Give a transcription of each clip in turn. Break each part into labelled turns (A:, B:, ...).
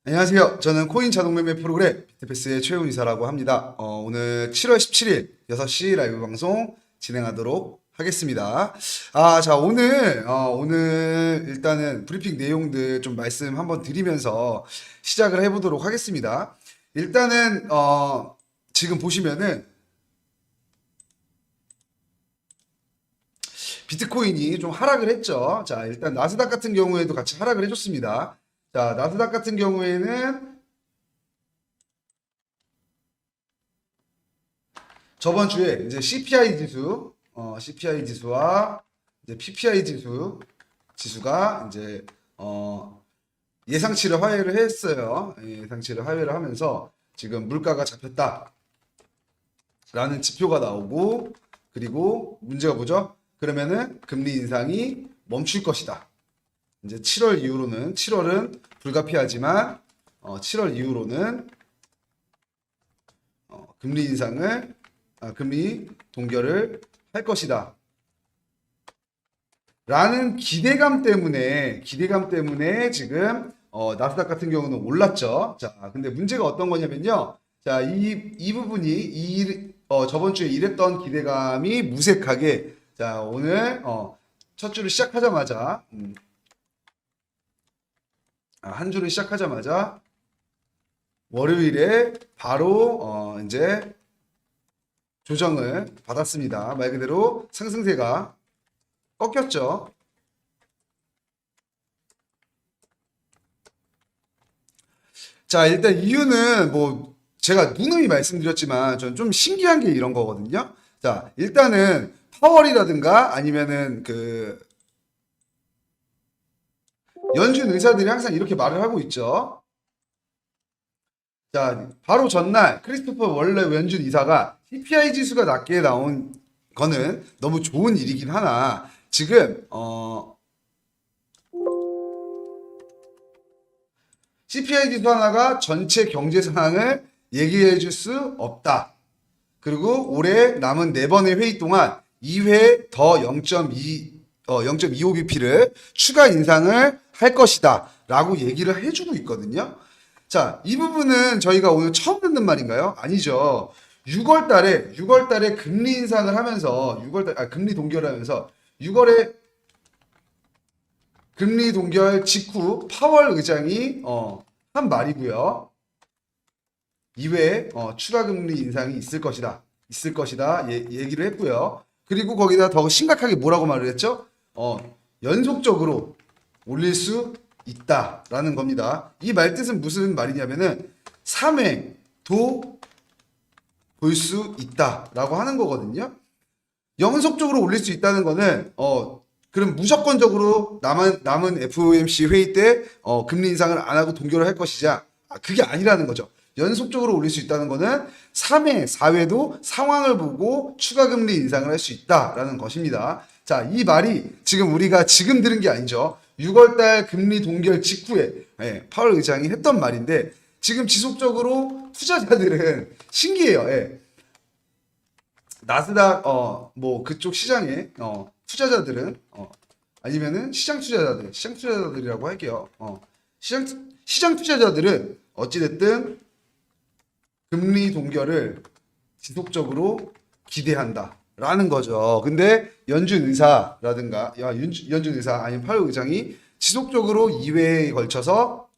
A: 안녕하세요. 저는 코인 자동 매매 프로그램 비트패스의 최훈 이사라고 합니다. 오늘 7월 17일 6시 라이브 방송 진행하도록 하겠습니다. 자, 오늘 일단은 브리핑 내용들 좀 말씀 한번 드리면서 시작을 해보도록 하겠습니다. 일단은, 지금 보시면은 비트코인이 좀 하락을 했죠. 자, 일단 나스닥 같은 경우에도 같이 하락을 해줬습니다. 자, 나스닥 같은 경우에는 저번 주에 이제 CPI 지수와 이제 PPI 지수가 이제 예상치를 하회를 했어요. 예상치를 하회를 하면서 지금 물가가 잡혔다라는 지표가 나오고, 그리고 문제가 뭐죠? 그러면은 금리 인상이 멈출 것이다. 이제 7월은 불가피하지만 7월 이후로는 금리 인상을 금리 동결을 할 것이다. 라는 기대감 때문에 지금 나스닥 같은 경우는 올랐죠. 자, 근데 문제가 어떤 거냐면요. 자, 이 부분이 저번 주에 이랬던 기대감이 무색하게, 자, 오늘 첫 주를 시작하자마자 한 주를 시작하자마자 월요일에 바로 이제 조정을 받았습니다. 말 그대로 상승세가 꺾였죠. 자, 일단 이유는 뭐 제가 누누이 말씀드렸지만 저는 좀 신기한 게 이런 거거든요. 자, 일단은 파월이라든가 아니면은 그 연준 의사들이 항상 이렇게 말을 하고 있죠. 자, 바로 전날 크리스토퍼 월레 연준 이사가 CPI 지수가 낮게 나온 거는 너무 좋은 일이긴 하나 지금 CPI 지수 하나가 전체 경제 상황을 얘기해 줄 수 없다. 그리고 올해 남은 4번의 회의 동안 2회 더 0.25bp를 추가 인상을 할 것이다. 라고 얘기를 해주고 있거든요. 자, 이 부분은 저희가 오늘 처음 듣는 말인가요? 아니죠. 6월 달에 금리 인상을 하면서, 금리 동결을 하면서, 6월에 금리 동결 직후 파월 의장이, 한 말이고요. 이외에, 추가 금리 인상이 있을 것이다. 얘기를 했고요. 그리고 거기다 더 심각하게 뭐라고 말을 했죠? 연속적으로 올릴 수 있다라는 겁니다. 이 말뜻은 무슨 말이냐면은 3회도 볼 수 있다라고 하는 거거든요. 연속적으로 올릴 수 있다는 거는 그럼 무조건적으로 남은 FOMC 회의 때 금리 인상을 안 하고 동결을 할 것이자 그게 아니라는 거죠. 연속적으로 올릴 수 있다는 거는 3회, 4회도 상황을 보고 추가 금리 인상을 할 수 있다라는 것입니다. 자, 이 말이 지금 우리가 지금 들은 게 아니죠. 6월달 금리 동결 직후에 파월 의장이 했던 말인데 지금 지속적으로 투자자들은 신기해요. 나스닥 뭐 그쪽 시장에 투자자들은 아니면은 시장 투자자들이라고 할게요. 시장 투자자들은 어찌됐든 금리 동결을 지속적으로 기대한다라는 거죠. 근데 연준 의사라든가 연준 의사 아니면 파월 의장이 지속적으로 2회에 걸쳐서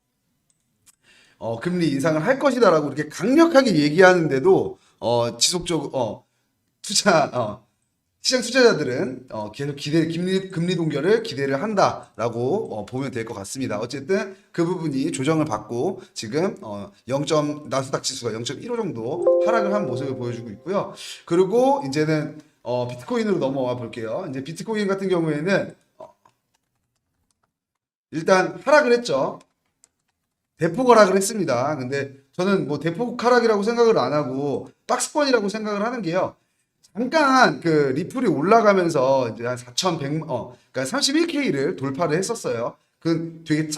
A: 금리 인상을 할 것이다라고 이렇게 강력하게 얘기하는데도 지속적으로 시장 투자자들은 계속 금리 동결을 기대를 한다라고 보면 될 것 같습니다. 어쨌든 그 부분이 조정을 받고 지금 나스닥 지수가 0.15 정도 하락을 한 모습을 보여주고 있고요. 그리고 이제는 비트코인으로 넘어와 볼게요. 이제 비트코인 같은 경우에는 일단 하락을 했죠. 대폭 하락을 했습니다. 근데 저는 뭐 대폭 하락이라고 생각을 안 하고 박스권이라고 생각을 하는 게요. 잠깐 그 리플이 올라가면서 이제 한 4,100, 그러니까 31K를 돌파를 했었어요. 그 되게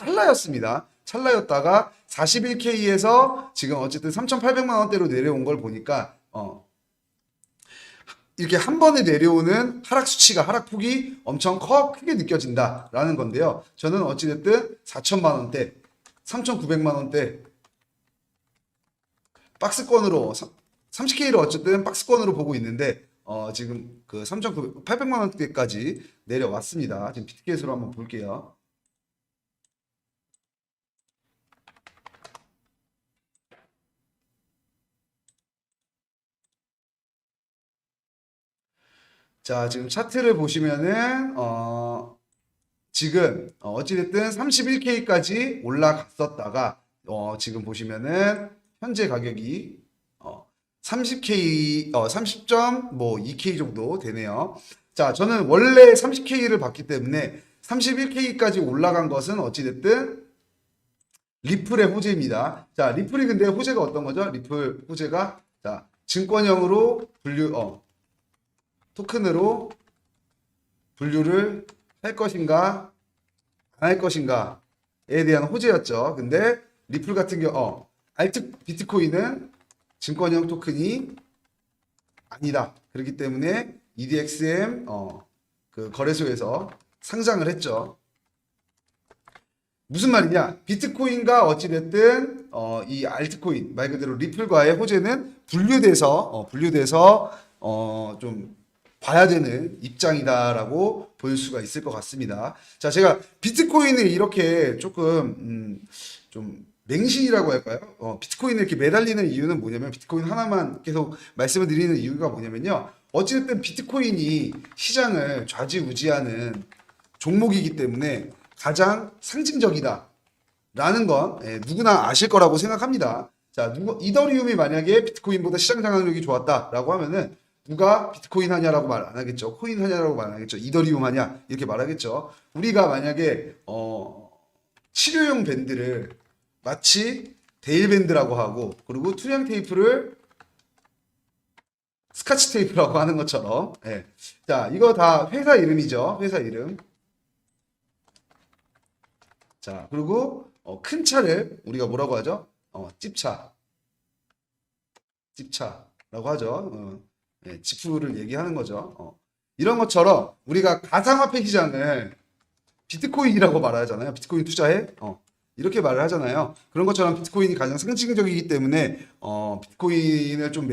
A: 찰나였다가 41K에서 지금 어쨌든 3,800만 원대로 내려온 걸 보니까 이렇게 한 번에 내려오는 하락폭이 엄청 크게 느껴진다라는 건데요. 저는 어찌됐든 4천만 원대 3,900만 원대 박스권으로 30K를 어쨌든 박스권으로 보고 있는데 지금 그 800만 원대까지 내려왔습니다. 지금 비트켓으로 한번 볼게요. 자, 지금 차트를 보시면은 지금 어찌됐든 31K까지 올라갔었다가 지금 보시면은 현재 가격이 30K 30.2K 정도 되네요. 자, 저는 원래 30K를 봤기 때문에 31K까지 올라간 것은 어찌됐든 리플의 호재입니다. 자, 리플이 근데 호재가 어떤 거죠? 리플 호재가 자, 증권형으로 토큰으로 분류를 할 것인가 안 할 것인가에 대한 호재였죠. 근데 리플 같은 경우 비트코인은 증권형 토큰이 아니다. 그렇기 때문에 EDXM 그 거래소에서 상장을 했죠. 무슨 말이냐? 비트코인과 어찌됐든 이 알트코인 말 그대로 리플과의 호재는 분류돼서 좀 봐야 되는 입장이다라고 볼 수가 있을 것 같습니다. 자, 제가 비트코인을 이렇게 조금 좀 맹신이라고 할까요? 비트코인을 이렇게 매달리는 이유는 뭐냐면 비트코인 하나만 계속 말씀을 드리는 이유가 뭐냐면요. 어찌됐든 비트코인이 시장을 좌지우지하는 종목이기 때문에 가장 상징적이다. 라는 건 누구나 아실 거라고 생각합니다. 자, 이더리움이 만약에 비트코인보다 시장 장악력이 좋았다라고 하면은 누가 비트코인 하냐라고 말 안 하겠죠. 코인 하냐라고 말 안 하겠죠. 이더리움 하냐 이렇게 말하겠죠. 우리가 만약에 치료용 밴드를 마치 데일밴드라고 하고 그리고 투명 테이프를 스카치 테이프라고 하는 것처럼 자, 이거 다 회사 이름이죠. 회사 이름. 자, 그리고 큰 차를 우리가 뭐라고 하죠? 찝차라고 하죠. 지프를 얘기하는 거죠. 이런 것처럼 우리가 가상화폐 시장을 비트코인이라고 말하잖아요. 비트코인 투자해? 이렇게 말을 하잖아요. 그런 것처럼 비트코인이 가장 상징적이기 때문에 비트코인을 좀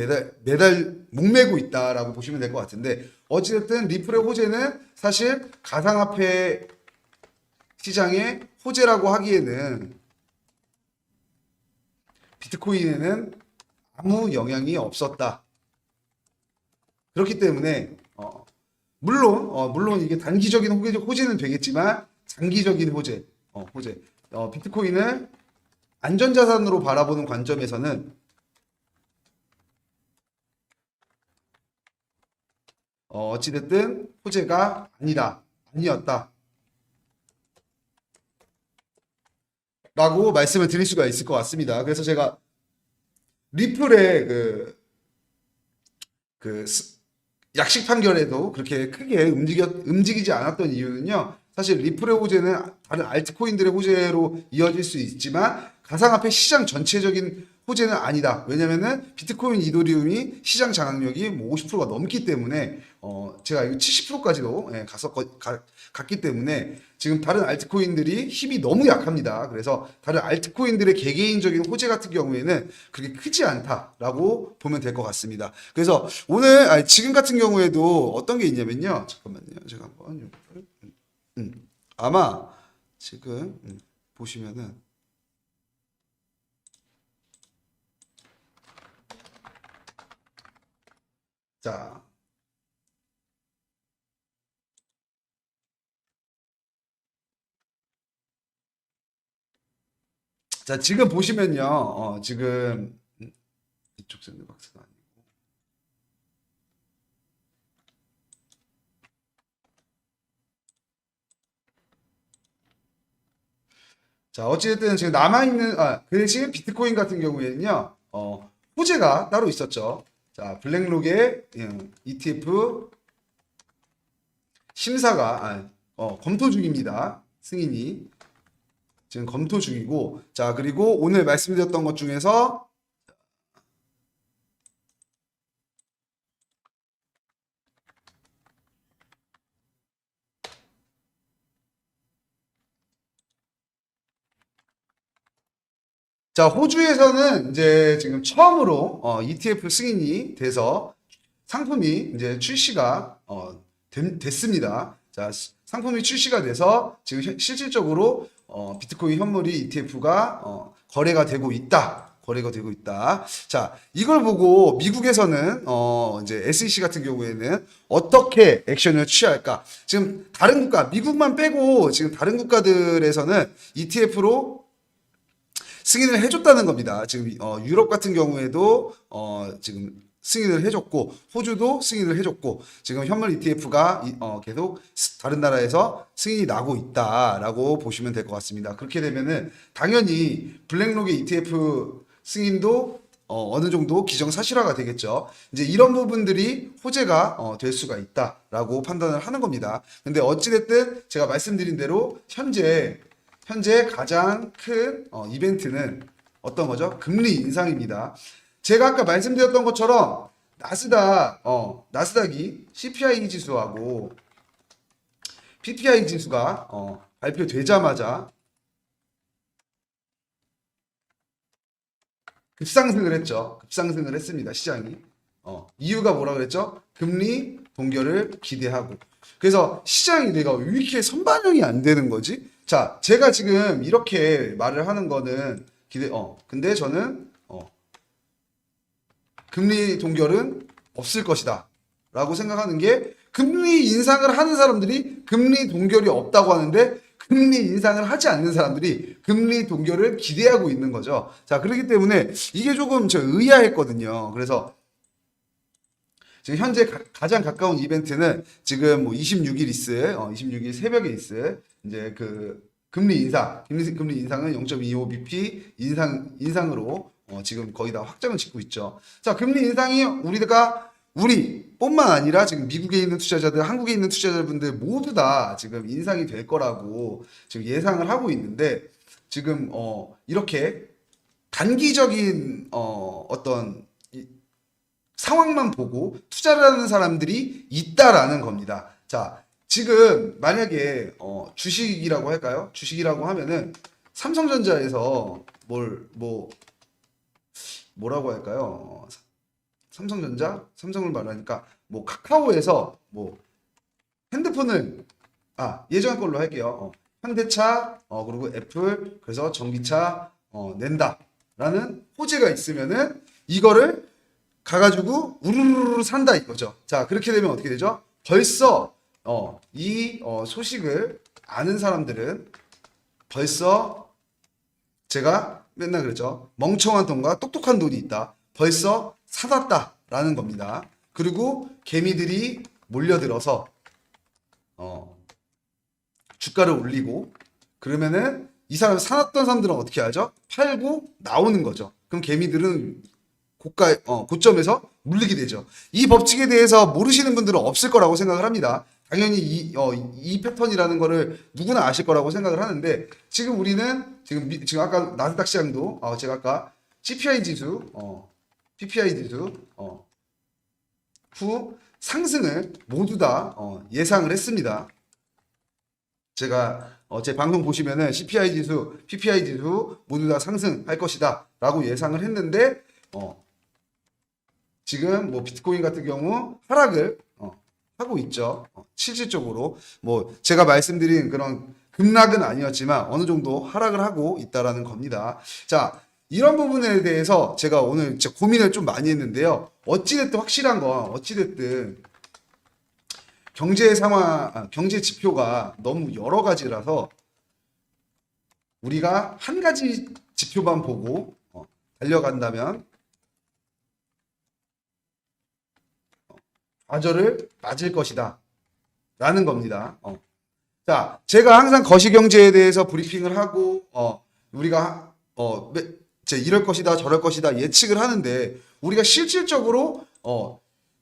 A: 목매고 있다라고 보시면 될 것 같은데 어찌됐든 리플의 호재는 사실 가상화폐 시장의 호재라고 하기에는 비트코인에는 아무 영향이 없었다. 그렇기 때문에 물론 이게 단기적인 호재는 되겠지만 장기적인 호재 비트코인을 안전자산으로 바라보는 관점에서는 어찌됐든 호재가 아니었다 라고 말씀을 드릴 수가 있을 것 같습니다. 그래서 제가 리플의 약식 판결에도 그렇게 크게 움직이지 않았던 이유는요. 사실 리플의 호재는 다른 알트코인들의 호재로 이어질 수 있지만 가상화폐 시장 전체적인 호재는 아니다. 왜냐면은 비트코인 이더리움이 시장 장악력이 뭐 50%가 넘기 때문에 제가 이거 70%까지도 갔기 때문에 지금 다른 알트코인들이 힘이 너무 약합니다. 그래서 다른 알트코인들의 개개인적인 호재 같은 경우에는 그렇게 크지 않다라고 보면 될 것 같습니다. 그래서 지금 같은 경우에도 어떤 게 있냐면요. 잠깐만요. 제가 한번 아마 지금 보시면은 자, 지금 보시면요. 지금 이쪽 샌드박스가 아니고 자, 어찌됐든 지금 남아있는 그 대신 비트코인 같은 경우에는요. 호재가 따로 있었죠. 자, 블랙록의 ETF 심사가 검토 중입니다. 승인이 지금 검토 중이고 자, 그리고 오늘 말씀드렸던 것 중에서 자, 호주에서는 이제 지금 처음으로 ETF 승인이 돼서 상품이 이제 출시가 됐습니다. 자, 상품이 출시가 돼서 지금 실질적으로 비트코인 현물이 ETF가 거래가 되고 있다. 거래가 되고 있다. 자, 이걸 보고 미국에서는 이제 SEC 같은 경우에는 어떻게 액션을 취할까? 지금 다른 국가, 미국만 빼고 지금 다른 국가들에서는 ETF로 승인을 해줬다는 겁니다. 지금 유럽 같은 경우에도 지금 승인을 해줬고, 호주도 승인을 해줬고, 지금 현물 ETF가 계속 다른 나라에서 승인이 나고 있다라고 보시면 될 것 같습니다. 그렇게 되면은 당연히 블랙록의 ETF 승인도 어느 정도 기정사실화가 되겠죠. 이제 이런 부분들이 호재가 될 수가 있다라고 판단을 하는 겁니다. 근데 어찌됐든 제가 말씀드린 대로 현재 가장 큰 이벤트는 어떤 거죠? 금리 인상입니다. 제가 아까 말씀드렸던 것처럼 나스닥이 CPI 지수하고 PPI 지수가 발표되자마자 급상승을 했죠. 급상승을 했습니다. 시장이. 이유가 뭐라 그랬죠? 금리 동결을 기대하고. 그래서 시장이 내가 왜 이렇게 선반영이 안 되는 거지? 자, 제가 지금 이렇게 말을 하는 거는 근데 저는 금리 동결은 없을 것이다. 라고 생각하는 게 금리 인상을 하는 사람들이 금리 동결이 없다고 하는데 금리 인상을 하지 않는 사람들이 금리 동결을 기대하고 있는 거죠. 자, 그렇기 때문에 이게 조금 저 의아했거든요. 그래서 지금 현재 가장 가까운 이벤트는 지금 뭐 26일 있을, 26일 새벽에 있을 이제 그 금리 인상은 0.25bp 인상으로 지금 거의 다 확정을 짓고 있죠. 자, 금리 인상이 우리뿐만 아니라 지금 미국에 있는 투자자들, 한국에 있는 투자자분들 모두 다 지금 인상이 될 거라고 지금 예상을 하고 있는데 지금 이렇게 단기적인 어떤 상황만 보고 투자를 하는 사람들이 있다라는 겁니다. 자, 지금 만약에 주식이라고 할까요? 주식이라고 하면은 삼성전자에서 뭐라고 할까요? 삼성을 말하니까 뭐 카카오에서 뭐 핸드폰을 예전 걸로 할게요. 현대차 그리고 애플 그래서 전기차 낸다라는 호재가 있으면은 이거를 가가지고 우르르르 산다 이거죠. 자, 그렇게 되면 어떻게 되죠? 벌써 이 소식을 아는 사람들은 벌써 제가 맨날 그랬죠. 멍청한 돈과 똑똑한 돈이 있다. 벌써 사놨다라는 겁니다. 그리고 개미들이 몰려들어서 주가를 올리고 그러면은 이 사람 사놨던 사람들은 어떻게 하죠? 팔고 나오는 거죠. 그럼 개미들은 고점에서 물리게 되죠. 이 법칙에 대해서 모르시는 분들은 없을 거라고 생각을 합니다. 당연히 이 패턴이라는 거를 누구나 아실 거라고 생각을 하는데 지금 우리는 지금 아까 나스닥 시장도 제가 아까 CPI 지수 PPI 지수 후 상승을 모두 다 예상을 했습니다. 제가 제 방송 보시면은 CPI 지수, PPI 지수 모두 다 상승할 것이다 라고 예상을 했는데 지금 뭐 비트코인 같은 경우 하락을 하고 있죠. 실질적으로 뭐 제가 말씀드린 그런 급락은 아니었지만 어느 정도 하락을 하고 있다라는 겁니다. 자, 이런 부분에 대해서 제가 오늘 진짜 고민을 좀 많이 했는데요. 어찌됐든 확실한 건 어찌됐든 경제 상황, 경제 지표가 너무 여러 가지라서 우리가 한 가지 지표만 보고 달려간다면 좌절을 맞을 것이다 라는 겁니다. 자, 제가 항상 거시경제에 대해서 브리핑을 하고 우리가 이럴 것이다 저럴 것이다 예측을 하는데 우리가 실질적으로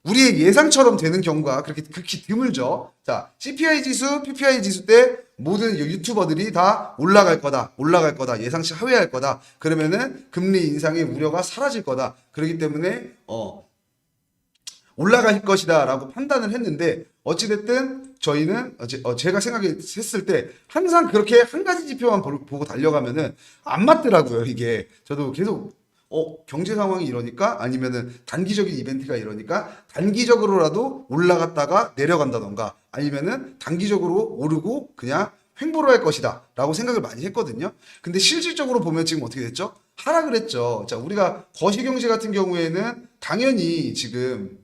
A: 우리의 예상처럼 되는 경우가 그렇게 극히 드물죠. 자, CPI 지수, PPI 지수 때 모든 유튜버들이 다 올라갈 거다, 예상치 하회할 거다. 그러면은 금리 인상의 우려가 사라질 거다. 그렇기 때문에 올라갈 것이다라고 판단을 했는데 어찌됐든 저희는 제가 생각했을 때 항상 그렇게 한 가지 지표만 보고 달려가면은 안 맞더라고요. 이게 저도 계속 경제 상황이 이러니까 아니면은 단기적인 이벤트가 이러니까 단기적으로라도 올라갔다가 내려간다던가 아니면은 단기적으로 오르고 그냥 횡보를 할 것이다 라고 생각을 많이 했거든요. 근데 실질적으로 보면 지금 어떻게 됐죠? 하락을 했죠. 자, 우리가 거시경제 같은 경우에는 당연히 지금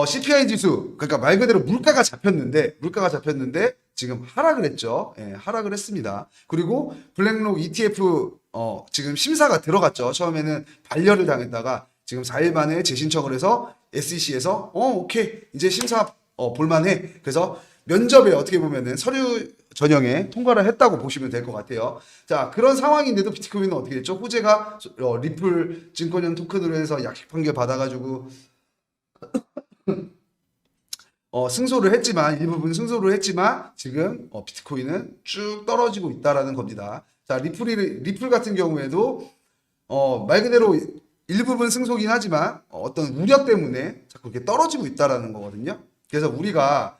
A: CPI 지수, 그러니까 말 그대로 물가가 잡혔는데 지금 하락을 했죠. 예, 하락을 했습니다. 그리고 블랙록 ETF 지금 심사가 들어갔죠. 처음에는 반려를 당했다가 지금 4일 만에 재신청을 해서 SEC에서 오케이 이제 심사 볼만해. 그래서 면접에 어떻게 보면은 서류 전형에 통과를 했다고 보시면 될 것 같아요. 자, 그런 상황인데도 비트코인은 어떻게 됐죠? 호재가 리플 증권형 토큰으로 해서 약식 판결 받아가지고 승소를 했지만 일부분 승소를 했지만 지금 비트코인은 쭉 떨어지고 있다라는 겁니다. 자, 리플 같은 경우에도 말 그대로 일부분 승소긴 하지만 어떤 우려 때문에 자꾸 이렇게 떨어지고 있다라는 거거든요. 그래서 우리가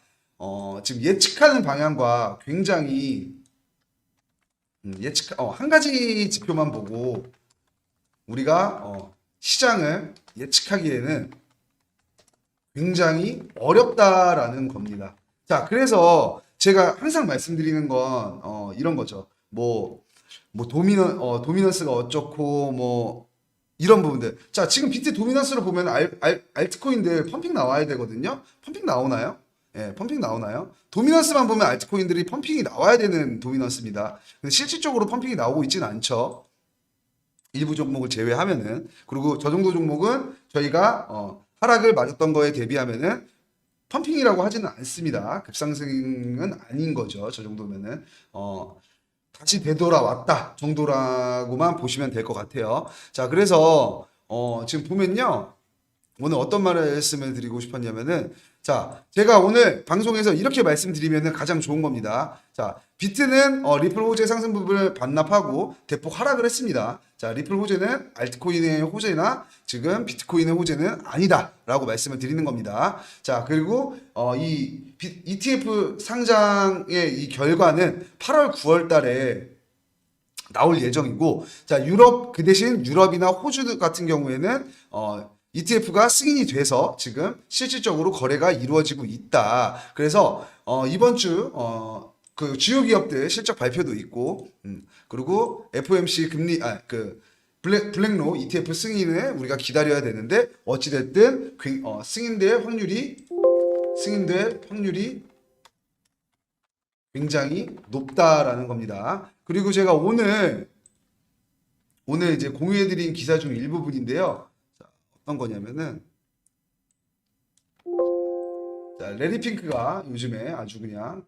A: 지금 예측하는 방향과 굉장히 한 가지 지표만 보고 우리가 시장을 예측하기에는 굉장히 어렵다라는 겁니다. 자, 그래서 제가 항상 말씀드리는 건 이런 거죠. 도미넌스가 어쩌고 이런 부분들. 자, 지금 비트 도미넌스로 보면 알트코인들 펌핑 나와야 되거든요. 펌핑 나오나요? 예, 펌핑 나오나요? 도미넌스만 보면 알트코인들이 펌핑이 나와야 되는 도미넌스입니다. 근데 실질적으로 펌핑이 나오고 있지는 않죠. 일부 종목을 제외하면은. 그리고 저 정도 종목은 저희가 하락을 맞았던 거에 대비하면은 펌핑이라고 하지는 않습니다. 급상승은 아닌 거죠. 저 정도면은 다시 되돌아왔다 정도라고만 보시면 될 것 같아요. 자, 그래서 지금 보면요. 오늘 어떤 말씀을 드리고 싶었냐면은 자, 제가 오늘 방송에서 이렇게 말씀드리면은 가장 좋은 겁니다. 자, 비트는 리플 호재 상승 부분을 반납하고 대폭 하락을 했습니다. 자, 리플 호재는 알트코인의 호재나 지금 비트코인의 호재는 아니다라고 말씀을 드리는 겁니다. 자, 그리고 이 ETF 상장의 이 결과는 8월 9월 달에 나올 예정이고, 자, 그 대신 유럽이나 호주 같은 경우에는 ETF가 승인이 돼서 지금 실질적으로 거래가 이루어지고 있다. 그래서 이번 주 그 주요 기업들 실적 발표도 있고, 그리고 FOMC 블랙록 ETF 승인을 우리가 기다려야 되는데 어찌됐든 승인될 확률이 굉장히 높다라는 겁니다. 그리고 제가 오늘 이제 공유해드린 기사 중 일부분인데요. 자, 어떤 거냐면은 자, 레리 핑크가 요즘에 아주 그냥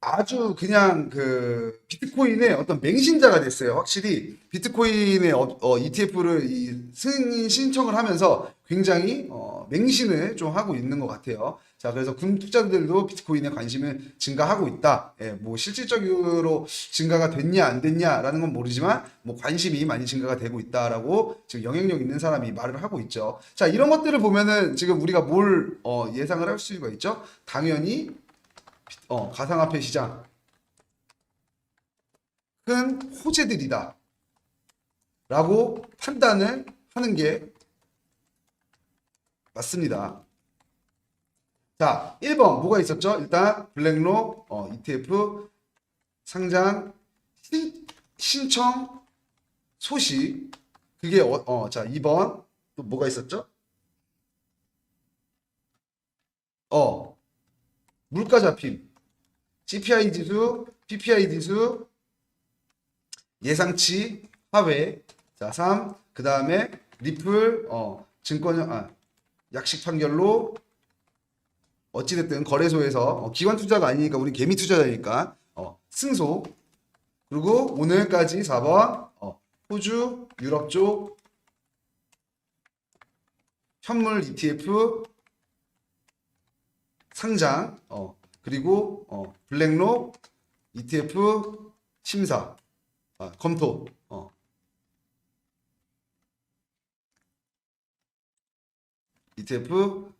A: 아주 그냥 그 비트코인의 어떤 맹신자가 됐어요. 확실히 비트코인의 ETF를 승인 신청을 하면서 굉장히 맹신을 좀 하고 있는 것 같아요. 자, 그래서 금 투자들도 비트코인에 관심을 증가하고 있다. 예, 뭐 실질적으로 증가가 됐냐 안 됐냐라는 건 모르지만 뭐 관심이 많이 증가가 되고 있다라고 지금 영향력 있는 사람이 말을 하고 있죠. 자, 이런 것들을 보면은 지금 우리가 뭘 예상을 할 수가 있죠? 당연히 가상화폐 시장 큰 호재들이다 라고 판단을 하는 게 맞습니다. 자, 1번 뭐가 있었죠? 일단 블랙록 ETF 상장 신청 소식 그게 자, 2번 또 뭐가 있었죠? 물가 잡힘 CPI 지수, PPI 지수 예상치 하회. 자, 3. 그다음에 리플 증권형 약식 판결로 어찌됐든 거래소에서 기관 투자가 아니니까 우리 개미 투자자니까 승소. 그리고 오늘까지 4번 호주, 유럽 쪽 현물 ETF 상장 그리고 블랙록 ETF 심사, 검토, ETF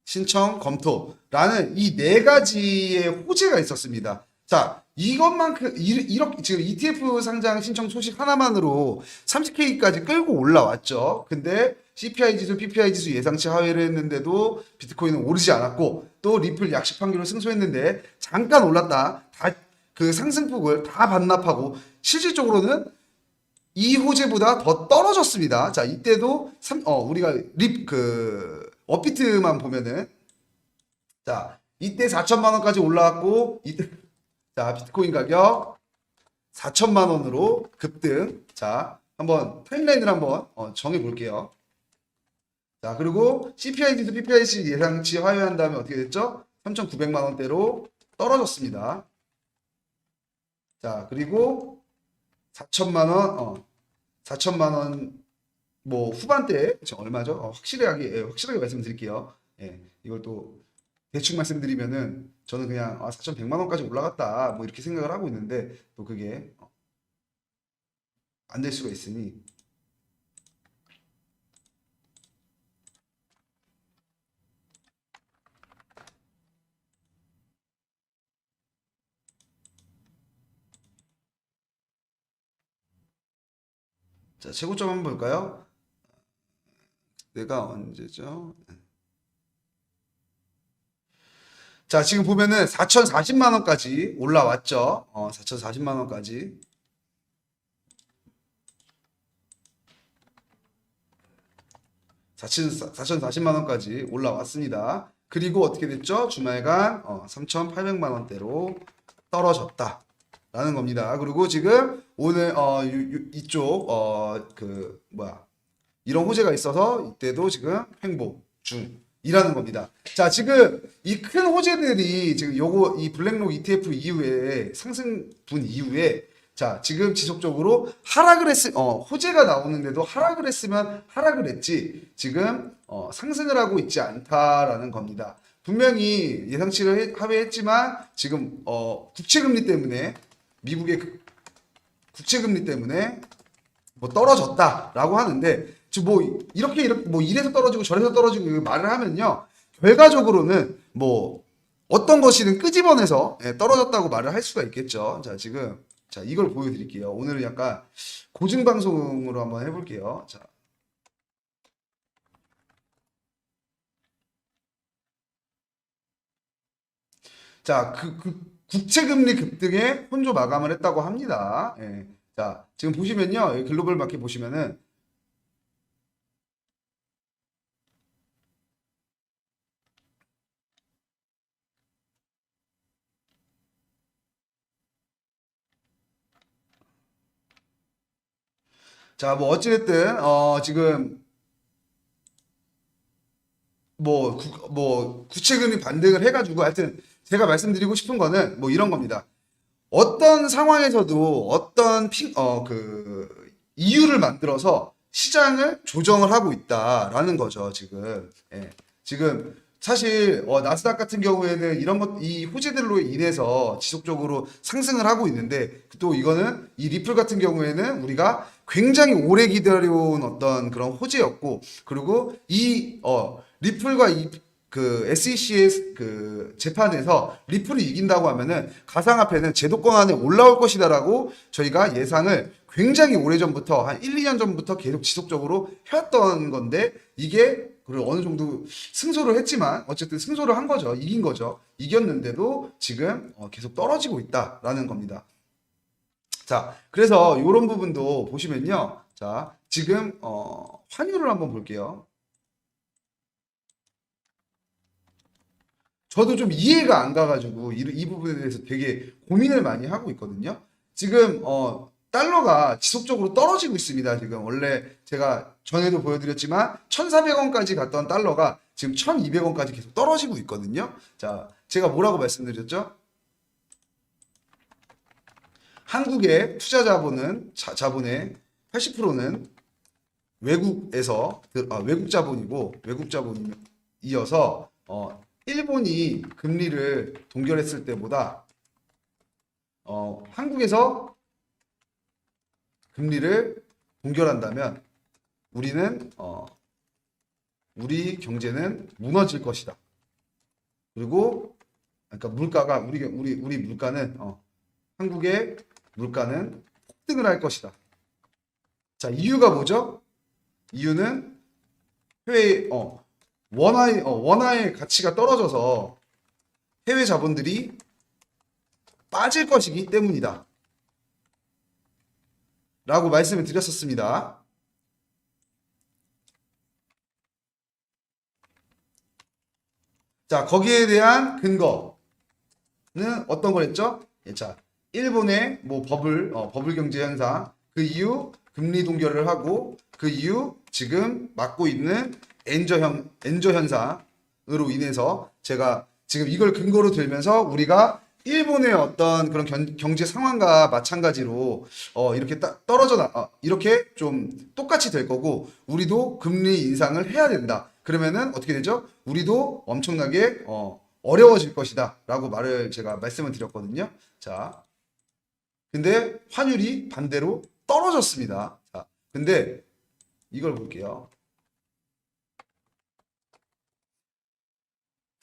A: 신청 검토라는 이 네 가지의 호재가 있었습니다. 자, 이렇게 지금 ETF 상장 신청 소식 하나만으로 30K까지 끌고 올라왔죠. 근데 CPI 지수, PPI 지수 예상치 하회를 했는데도 비트코인은 오르지 않았고, 또 리플 약식 판결을 승소했는데 잠깐 올랐다. 그 상승폭을 다 반납하고 실질적으로는 이 호재보다 더 떨어졌습니다. 자, 이때도 우리가 업비트만 보면은, 자, 이때 4천만 원까지 올라왔고, 이때, 자, 비트코인 가격 4천만 원으로 급등. 자, 한번 타임라인을 한번 정해 볼게요. 자, 그리고 CPI 지수, PPI 지수 예상치 하회한 다음에 어떻게 됐죠? 3,900만 원대로 떨어졌습니다. 자, 그리고 4천만 원, 4천만 원, 뭐, 후반대, 얼마죠? 확실하게 말씀드릴게요. 예, 이걸 또, 대충 말씀드리면은, 저는 그냥, 4,100만 원까지 올라갔다, 뭐, 이렇게 생각을 하고 있는데, 또 그게, 안 될 수가 있으니, 자, 최고점 한번 볼까요? 내가 언제죠? 자, 지금 보면은 4,040만 원까지 올라왔죠. 4,040만 원까지. 4,040만 원까지 올라왔습니다. 그리고 어떻게 됐죠? 주말간 3,800만 원대로 떨어졌다라는 겁니다. 그리고 지금 오늘 이쪽 이런 호재가 있어서 이때도 지금 횡보 중이라는 겁니다. 자, 지금 이 큰 호재들이 지금 이 블랙록 ETF 이후에 상승분 이후에, 자, 지금 지속적으로 호재가 나오는데도 하락을 했으면 하락을 했지, 지금 상승을 하고 있지 않다라는 겁니다. 분명히 예상치를 하회했지만 지금 국채금리 때문에, 미국의 국채금리 때문에 뭐 떨어졌다라고 하는데, 지금 뭐 이렇게 뭐 이래서 떨어지고 저래서 떨어지고 말을 하면요, 결과적으로는 뭐 어떤 것이든 끄집어내서 떨어졌다고 말을 할 수가 있겠죠. 자, 지금 이걸 보여드릴게요. 오늘은 약간 고증방송으로 한번 해볼게요. 국채금리 급등에 혼조 마감을 했다고 합니다. 예. 자, 지금 보시면요, 글로벌 마켓 보시면은, 자, 뭐 어찌됐든 지금 국채금리 반등을 해가지고, 하여튼 제가 말씀드리고 싶은 거는 뭐 이런 겁니다. 어떤 상황에서도 어떤 이유를 만들어서 시장을 조정을 하고 있다라는 거죠, 지금. 예. 지금 사실 나스닥 같은 경우에는 이 호재들로 인해서 지속적으로 상승을 하고 있는데, 또 이거는 이 리플 같은 경우에는 우리가 굉장히 오래 기다려온 어떤 그런 호재였고, 그리고 리플과 SEC의 재판에서 리플이 이긴다고 하면은 가상화폐는 제도권 안에 올라올 것이다라고 저희가 예상을 굉장히 오래전부터, 한 1, 2년 전부터 계속 지속적으로 해왔던 건데, 이게 그리고 어느 정도 승소를 했지만 어쨌든 승소를 한 거죠. 이긴 거죠. 이겼는데도 지금 계속 떨어지고 있다라는 겁니다. 자, 그래서 이런 부분도 보시면요. 자, 지금 환율을 한번 볼게요. 저도 좀 이해가 안 가가지고 이 부분에 대해서 되게 고민을 많이 하고 있거든요. 지금 달러가 지속적으로 떨어지고 있습니다. 지금 원래 제가 전에도 보여드렸지만 1,400원까지 갔던 달러가 지금 1,200원까지 계속 떨어지고 있거든요. 자, 제가 뭐라고 말씀드렸죠? 한국의 투자 자본의 80%는 외국 자본이고, 외국 자본이어서 일본이 금리를 동결했을 때보다 한국에서 금리를 동결한다면 우리는 우리 경제는 무너질 것이다. 그리고 그러니까 물가가 우리 물가는 한국의 물가는 폭등을 할 것이다. 자, 이유가 뭐죠? 이유는 해외 원화의 가치가 떨어져서 해외 자본들이 빠질 것이기 때문이다. 라고 말씀을 드렸었습니다. 자, 거기에 대한 근거는 어떤 거랬죠? 자, 일본의 뭐 버블 경제 현상, 그 이후 금리 동결을 하고 그 이후 지금 맡고 있는 엔저 현상으로 인해서 제가 지금 이걸 근거로 들면서 우리가 일본의 어떤 그런 경제 상황과 마찬가지로 이렇게 이렇게 좀 똑같이 될 거고 우리도 금리 인상을 해야 된다. 그러면은 어떻게 되죠? 우리도 엄청나게 어려워질 것이다 라고 제가 말씀을 드렸거든요. 자, 근데 환율이 반대로 떨어졌습니다. 자, 근데 이걸 볼게요.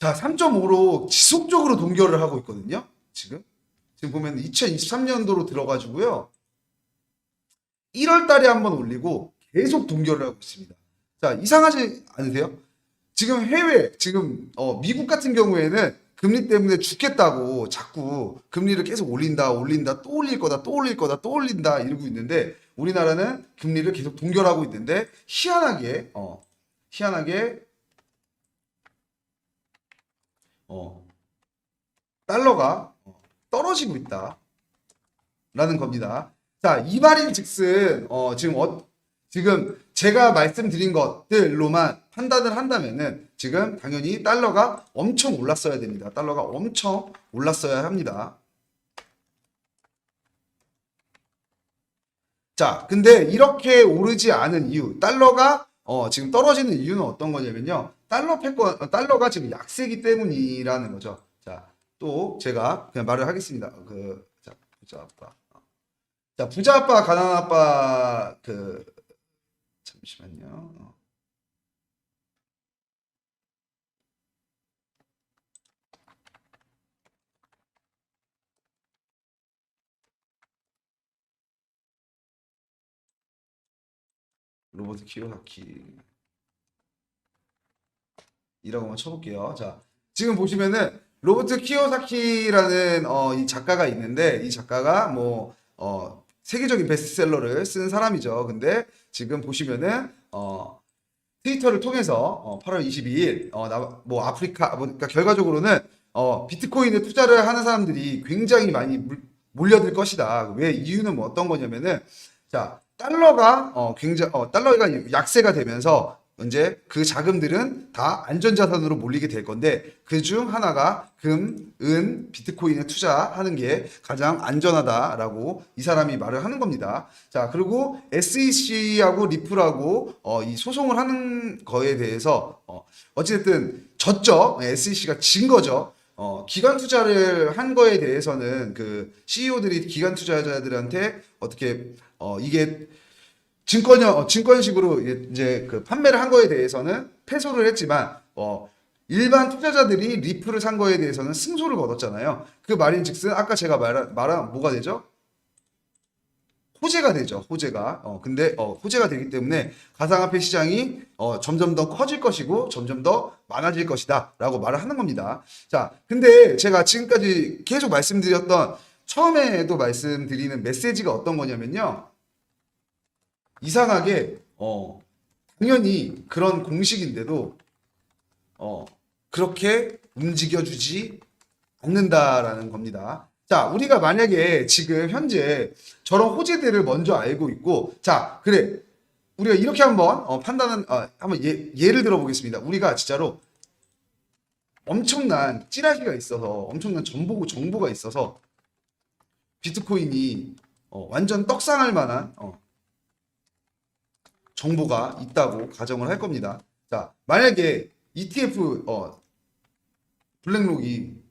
A: 자, 3.5로 지속적으로 동결을 하고 있거든요. 지금 보면 2023년도로 들어가지고요. 1월 달에 한번 올리고 계속 동결을 하고 있습니다. 자, 이상하지 않으세요? 지금 미국 같은 경우에는 금리 때문에 죽겠다고 자꾸 금리를 계속 올린다, 또 올릴 거다, 또 올린다 이러고 있는데 우리나라는 금리를 계속 동결하고 있는데 희한하게 달러가 떨어지고 있다라는 겁니다. 자, 이 말인즉슨 지금 제가 말씀드린 것들로만 판단을 한다면은 지금 당연히 달러가 엄청 올랐어야 됩니다. 달러가 엄청 올랐어야 합니다. 자, 근데 이렇게 오르지 않은 이유, 달러가 지금 떨어지는 이유는 어떤 거냐면요. 달러가 지금 약세기 때문이라는 거죠. 자, 또 제가 그냥 말을 하겠습니다. 자, 부자 아빠. 자, 부자 아빠, 가난한 아빠, 잠시만요. 로버트 키요사키 이라고 한번 쳐볼게요. 자, 지금 보시면은 로버트 키요사키라는 이 작가가 있는데 이 작가가 뭐 세계적인 베스트셀러를 쓴 사람이죠. 근데 지금 보시면은 트위터를 통해서 8월 22일 뭐 아프리카 그러니까 결과적으로는 비트코인에 투자를 하는 사람들이 굉장히 많이 몰려들 것이다. 왜 이유는 뭐 어떤 거냐면은 자, 달러가 약세가 되면서 이제 그 자금들은 다 안전자산으로 몰리게 될 건데 그 중 하나가 금, 은, 비트코인에 투자하는 게 가장 안전하다라고 이 사람이 말을 하는 겁니다. 자, 그리고 SEC하고 리플하고 이 소송을 하는 거에 대해서 어쨌든 졌죠. SEC가 진 거죠. 기관 투자를 한 거에 대해서는 그 CEO들이 기관 투자자들한테 어떻게 이게 증권식으로 이제 그 판매를 한 거에 대해서는 패소를 했지만 일반 투자자들이 리플을 산 거에 대해서는 승소를 거뒀잖아요. 그 말인즉슨 아까 제가 말한 뭐가 되죠? 호재가 되죠. 호재가. 근데 호재가 되기 때문에 가상화폐 시장이 점점 더 커질 것이고 점점 더 많아질 것이다라고 말을 하는 겁니다. 자, 근데 제가 지금까지 계속 말씀드렸던 처음에도 말씀드리는 메시지가 어떤 거냐면요. 이상하게 당연히 그런 공식인데도 그렇게 움직여주지 않는다라는 겁니다. 자, 우리가 만약에 지금 현재 저런 호재들을 먼저 알고 있고, 자, 그래. 우리가 이렇게 한번 한번 예를 들어 보겠습니다. 우리가 진짜로 엄청난 찌라시가 있어서, 엄청난 정보가 있어서 비트코인이 완전 떡상할 만한 정보가 있다고 가정을 할 겁니다. 자, 만약에 ETF 블랙록이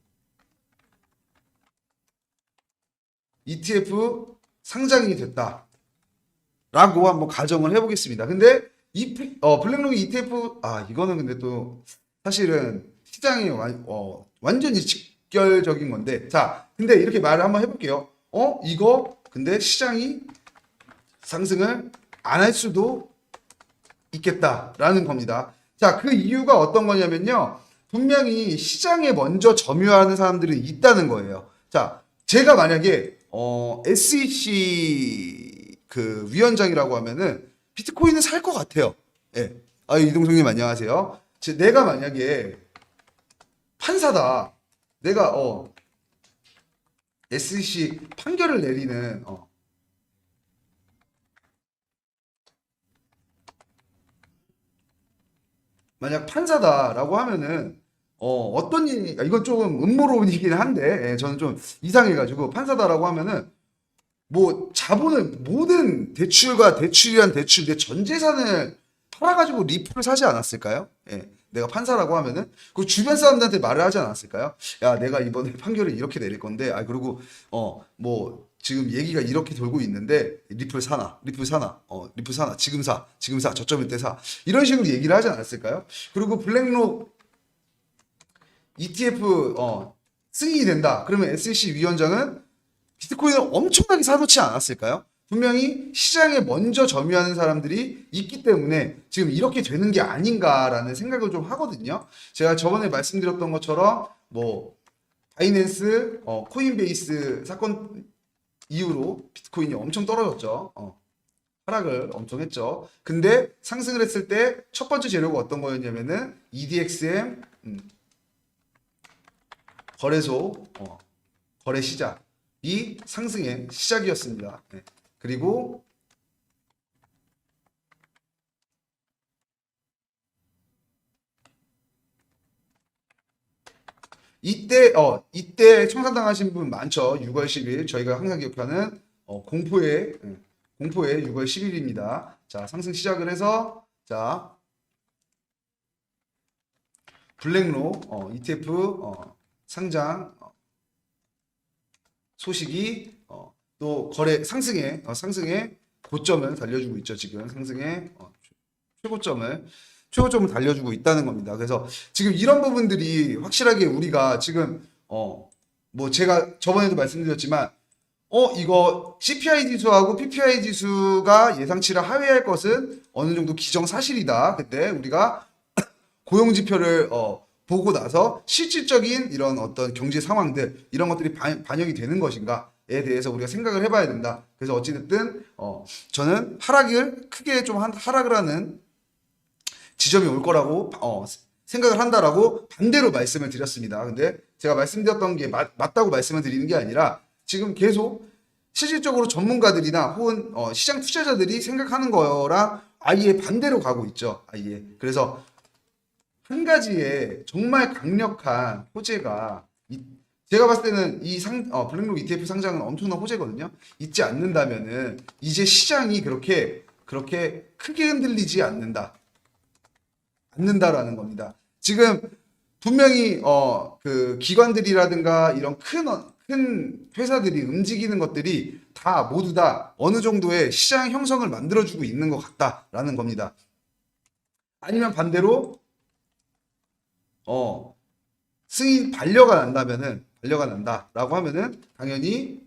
A: ETF 상장이 됐다. 라고 한번 가정을 해보겠습니다. 근데 블랙록 ETF, 이거는 근데 또 사실은 시장이 완전히 직결적인 건데, 자, 근데 이렇게 말을 한번 해볼게요. 이거 근데 시장이 상승을 안 할 수도 있겠다라는 겁니다. 자, 그 이유가 어떤 거냐면요. 분명히 시장에 먼저 점유하는 사람들이 있다는 거예요. 자, 제가 만약에 SEC 그 위원장이라고 하면은 비트코인을 살 것 같아요. 예. 이동성님 안녕하세요. 내가 만약에 판사다. 내가 SEC 판결을 내리는 만약 판사다라고 하면은 어떤 일이 이건 조금 음모론이긴 한데 저는 좀 이상해가지고 판사다라고 하면은 뭐 자본을 모든 대출과 대출이란 대출 내 전 재산을 팔아가지고 리플을 사지 않았을까요? 예. 내가 판사라고 하면은 그 주변 사람들한테 말을 하지 않았을까요? 야, 내가 이번에 판결을 이렇게 내릴 건데, 그리고 뭐 지금 얘기가 이렇게 돌고 있는데 리플 사나, 리플 사나, 리플 사나, 지금 사, 저점일 때 사, 이런 식으로 얘기를 하지 않았을까요? 그리고 블랙록 ETF 승인이 된다. 그러면 SEC 위원장은 비트코인을 엄청나게 사놓지 않았을까요? 분명히 시장에 먼저 점유하는 사람들이 있기 때문에 지금 이렇게 되는 게 아닌가라는 생각을 좀 하거든요. 제가 저번에 말씀드렸던 것처럼 뭐 바이낸스, 코인베이스 사건 이후로 비트코인이 엄청 떨어졌죠. 하락을 엄청 했죠. 근데 상승을 했을 때 첫 번째 재료가 어떤 거였냐면은 EDXM 거래소 거래 시작이 상승의 시작이었습니다. 네. 그리고 이때 청산당하신 분 많죠. 6월 10일 저희가 항상 기억하는 공포의 6월 10일입니다. 자, 상승 시작을 해서 자 블랙록 ETF 상장 소식이 또 거래 상승의 고점을 달려주고 있죠. 지금 상승의 최고점을 달려주고 있다는 겁니다. 그래서 지금 이런 부분들이 확실하게 우리가 지금 뭐 제가 저번에도 말씀드렸지만 이거 CPI 지수하고 PPI 지수가 예상치를 하회할 것은 어느 정도 기정사실이다. 근데 우리가 고용 지표를 보고 나서 실질적인 이런 어떤 경제 상황들 이런 것들이 반영이 되는 것인가에 대해서 우리가 생각을 해봐야 된다. 그래서 어찌됐든 저는 하락을 크게 좀 하락을 하는 지점이 올 거라고 생각을 한다라고 반대로 말씀을 드렸습니다. 근데 제가 말씀드렸던 게 맞다고 말씀을 드리는 게 아니라 지금 계속 실질적으로 전문가들이나 혹은 시장 투자자들이 생각하는 거랑 아예 반대로 가고 있죠. 아예. 그래서 한 가지의 정말 강력한 호재가 제가 봤을 때는 블랙록 ETF 상장은 엄청난 호재거든요. 있지 않는다면은 이제 시장이 그렇게 크게 흔들리지 않는다라는 겁니다. 지금 분명히 그 기관들이라든가 이런 큰 회사들이 움직이는 것들이 모두 다 어느 정도의 시장 형성을 만들어주고 있는 것 같다라는 겁니다. 아니면 반대로 승인 반려가 난다라고 하면은 당연히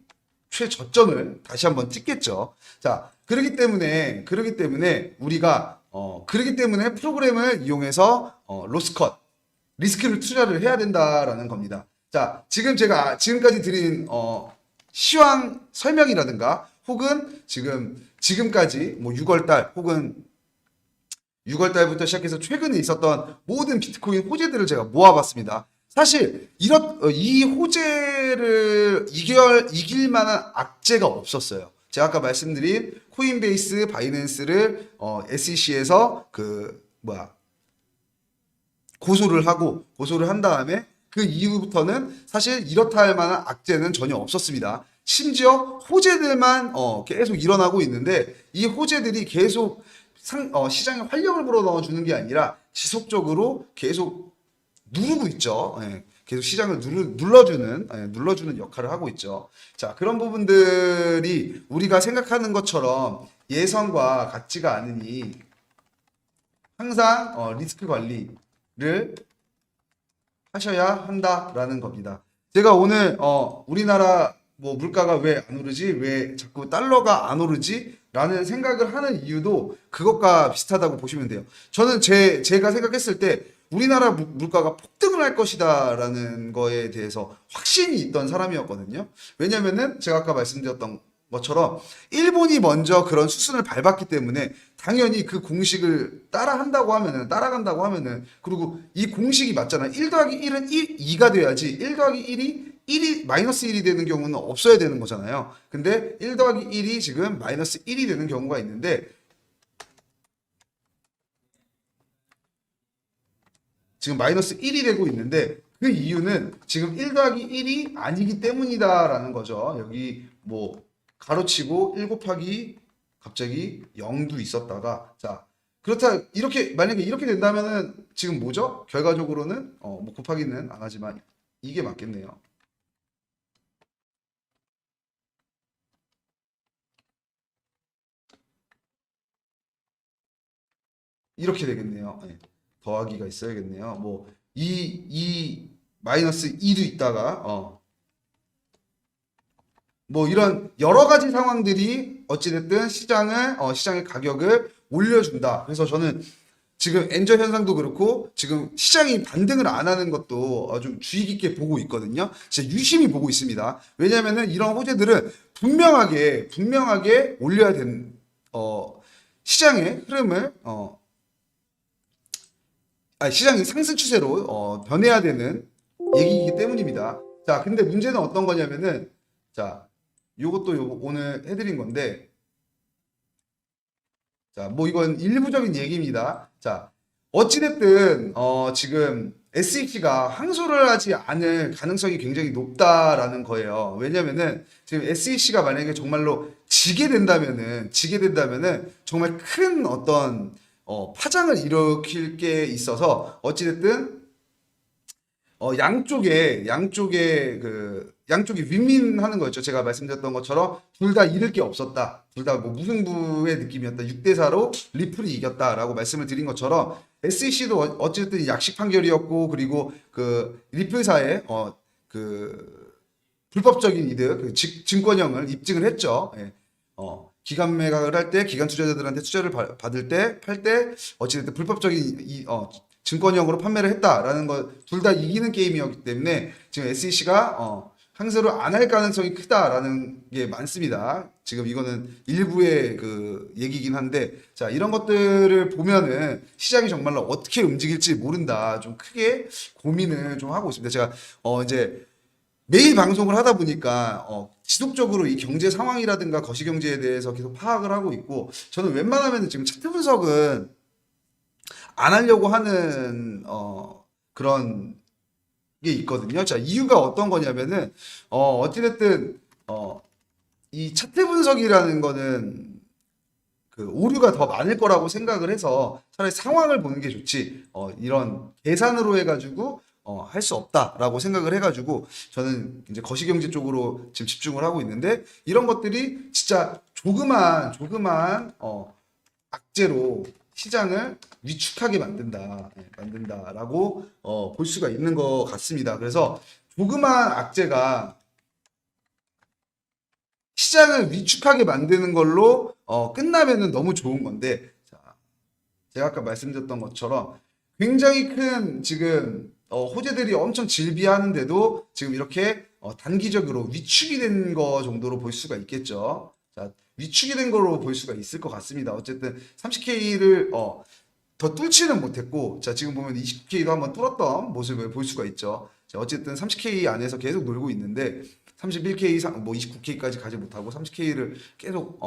A: 최저점을 다시 한번 찍겠죠. 자, 그렇기 때문에 우리가 그렇기 때문에 프로그램을 이용해서 로스컷 리스크를 투자를 해야 된다라는 겁니다. 자, 제가 지금까지 드린 시황 설명이라든가 혹은 지금까지 뭐 6월달 혹은 6월달부터 시작해서 최근에 있었던 모든 비트코인 호재들을 제가 모아봤습니다. 사실 이 호재를 이길 만한 악재가 없었어요. 제가 아까 말씀드린 코인베이스, 바이낸스를 SEC에서 고소를 한 다음에 그 이후부터는 사실 이렇다 할 만한 악재는 전혀 없었습니다. 심지어 호재들만 계속 일어나고 있는데 이 호재들이 계속 시장에 활력을 불어넣어 주는 게 아니라 지속적으로 계속 누르고 있죠. 예. 계속 시장을 눌러주는 역할을 하고 있죠. 자, 그런 부분들이 우리가 생각하는 것처럼 예선과 같지가 않으니 항상 리스크 관리를 하셔야 한다라는 겁니다. 제가 오늘 우리나라 뭐 물가가 왜 안 오르지? 왜 자꾸 달러가 안 오르지? 라는 생각을 하는 이유도 그것과 비슷하다고 보시면 돼요. 저는 제가 생각했을 때 우리나라 물가가 폭등을 할 것이다라는 거에 대해서 확신이 있던 사람이었거든요. 왜냐면은 제가 아까 말씀드렸던 것처럼 일본이 먼저 그런 수순을 밟았기 때문에 당연히 그 공식을 따라간다고 하면은 그리고 이 공식이 맞잖아요. 1 더하기 1은 2가 돼야지 1 더하기 1이 마이너스 1이 되는 경우는 없어야 되는 거잖아요. 근데 1 더하기 1이 지금 마이너스 1이 되는 경우가 있는데 지금 마이너스 1이 되고 있는데 그 이유는 지금 1 더하기 1이 아니기 때문이다라는 거죠. 여기 뭐 가로치고 1 곱하기 갑자기 0도 있었다가 자 그렇다 이렇게 만약에 이렇게 된다면은 지금 뭐죠? 결과적으로는 뭐 곱하기는 안 하지만 이게 맞겠네요. 이렇게 되겠네요. 네. 더하기가 있어야겠네요. 뭐 이 마이너스 2도 있다가 뭐 이런 여러 가지 상황들이 어찌됐든 시장의 가격을 올려준다. 그래서 저는 지금 엔저 현상도 그렇고 지금 시장이 반등을 안 하는 것도 좀 주의 깊게 보고 있거든요. 진짜 유심히 보고 있습니다. 왜냐면은 이런 호재들은 분명하게 올려야 되는 시장의 흐름을 시장이 상승 추세로 변해야 되는 얘기이기 때문입니다. 자, 근데 문제는 어떤 거냐면은 자, 요것도 오늘 해드린 건데 자, 뭐 이건 일부적인 얘기입니다. 자, 어찌됐든 지금 SEC가 항소를 하지 않을 가능성이 굉장히 높다라는 거예요. 왜냐면은 지금 SEC가 만약에 정말로 지게 된다면은 정말 큰 어떤 파장을 일으킬 게 있어서 어찌됐든 양쪽이 윈윈하는 거였죠. 제가 말씀드렸던 것처럼 둘 다 잃을 게 없었다. 둘 다 뭐 무승부의 느낌이었다. 6대 4로 리플이 이겼다라고 말씀을 드린 것처럼 SEC도 어쨌든 약식 판결이었고 그리고 그 리플사의 그 불법적인 이득, 증권형을 입증을 했죠. 예. 기간 매각을 할 때, 기간 투자자들한테 투자를 받을 때, 팔 때, 어찌됐든 불법적인 증권형으로 판매를 했다라는 거 둘 다 이기는 게임이었기 때문에 지금 SEC가 항소를 안 할 가능성이 크다라는 게 많습니다. 지금 이거는 일부의 그 얘기긴 한데 자 이런 것들을 보면은 시장이 정말로 어떻게 움직일지 모른다. 좀 크게 고민을 좀 하고 있습니다. 제가 이제 매일 방송을 하다 보니까 지속적으로 이 경제 상황이라든가 거시경제에 대해서 계속 파악을 하고 있고 저는 웬만하면 지금 차트 분석은 안 하려고 하는 그런 게 있거든요. 자, 이유가 어떤 거냐면은 어찌됐든 이 차트 분석이라는 거는 그 오류가 더 많을 거라고 생각을 해서 차라리 상황을 보는 게 좋지. 이런 계산으로 해가지고 할 수 없다라고 생각을 해가지고 저는 이제 거시경제 쪽으로 지금 집중을 하고 있는데 이런 것들이 진짜 조그만 악재로 시장을 위축하게 만든다라고 볼 수가 있는 것 같습니다. 그래서 조그만 악재가 시장을 위축하게 만드는 걸로 끝나면은 너무 좋은 건데 자, 제가 아까 말씀드렸던 것처럼 굉장히 큰 지금 호재들이 엄청 질비하는데도 지금 이렇게 단기적으로 위축이 된 거 정도로 볼 수가 있겠죠. 자, 위축이 된 거로 볼 수가 있을 것 같습니다. 어쨌든 30K를 더 뚫지는 못했고, 자, 지금 보면 29K도 한번 뚫었던 모습을 볼 수가 있죠. 자, 어쨌든 30K 안에서 계속 놀고 있는데, 31K 이상, 뭐 29K까지 가지 못하고 30K를 계속,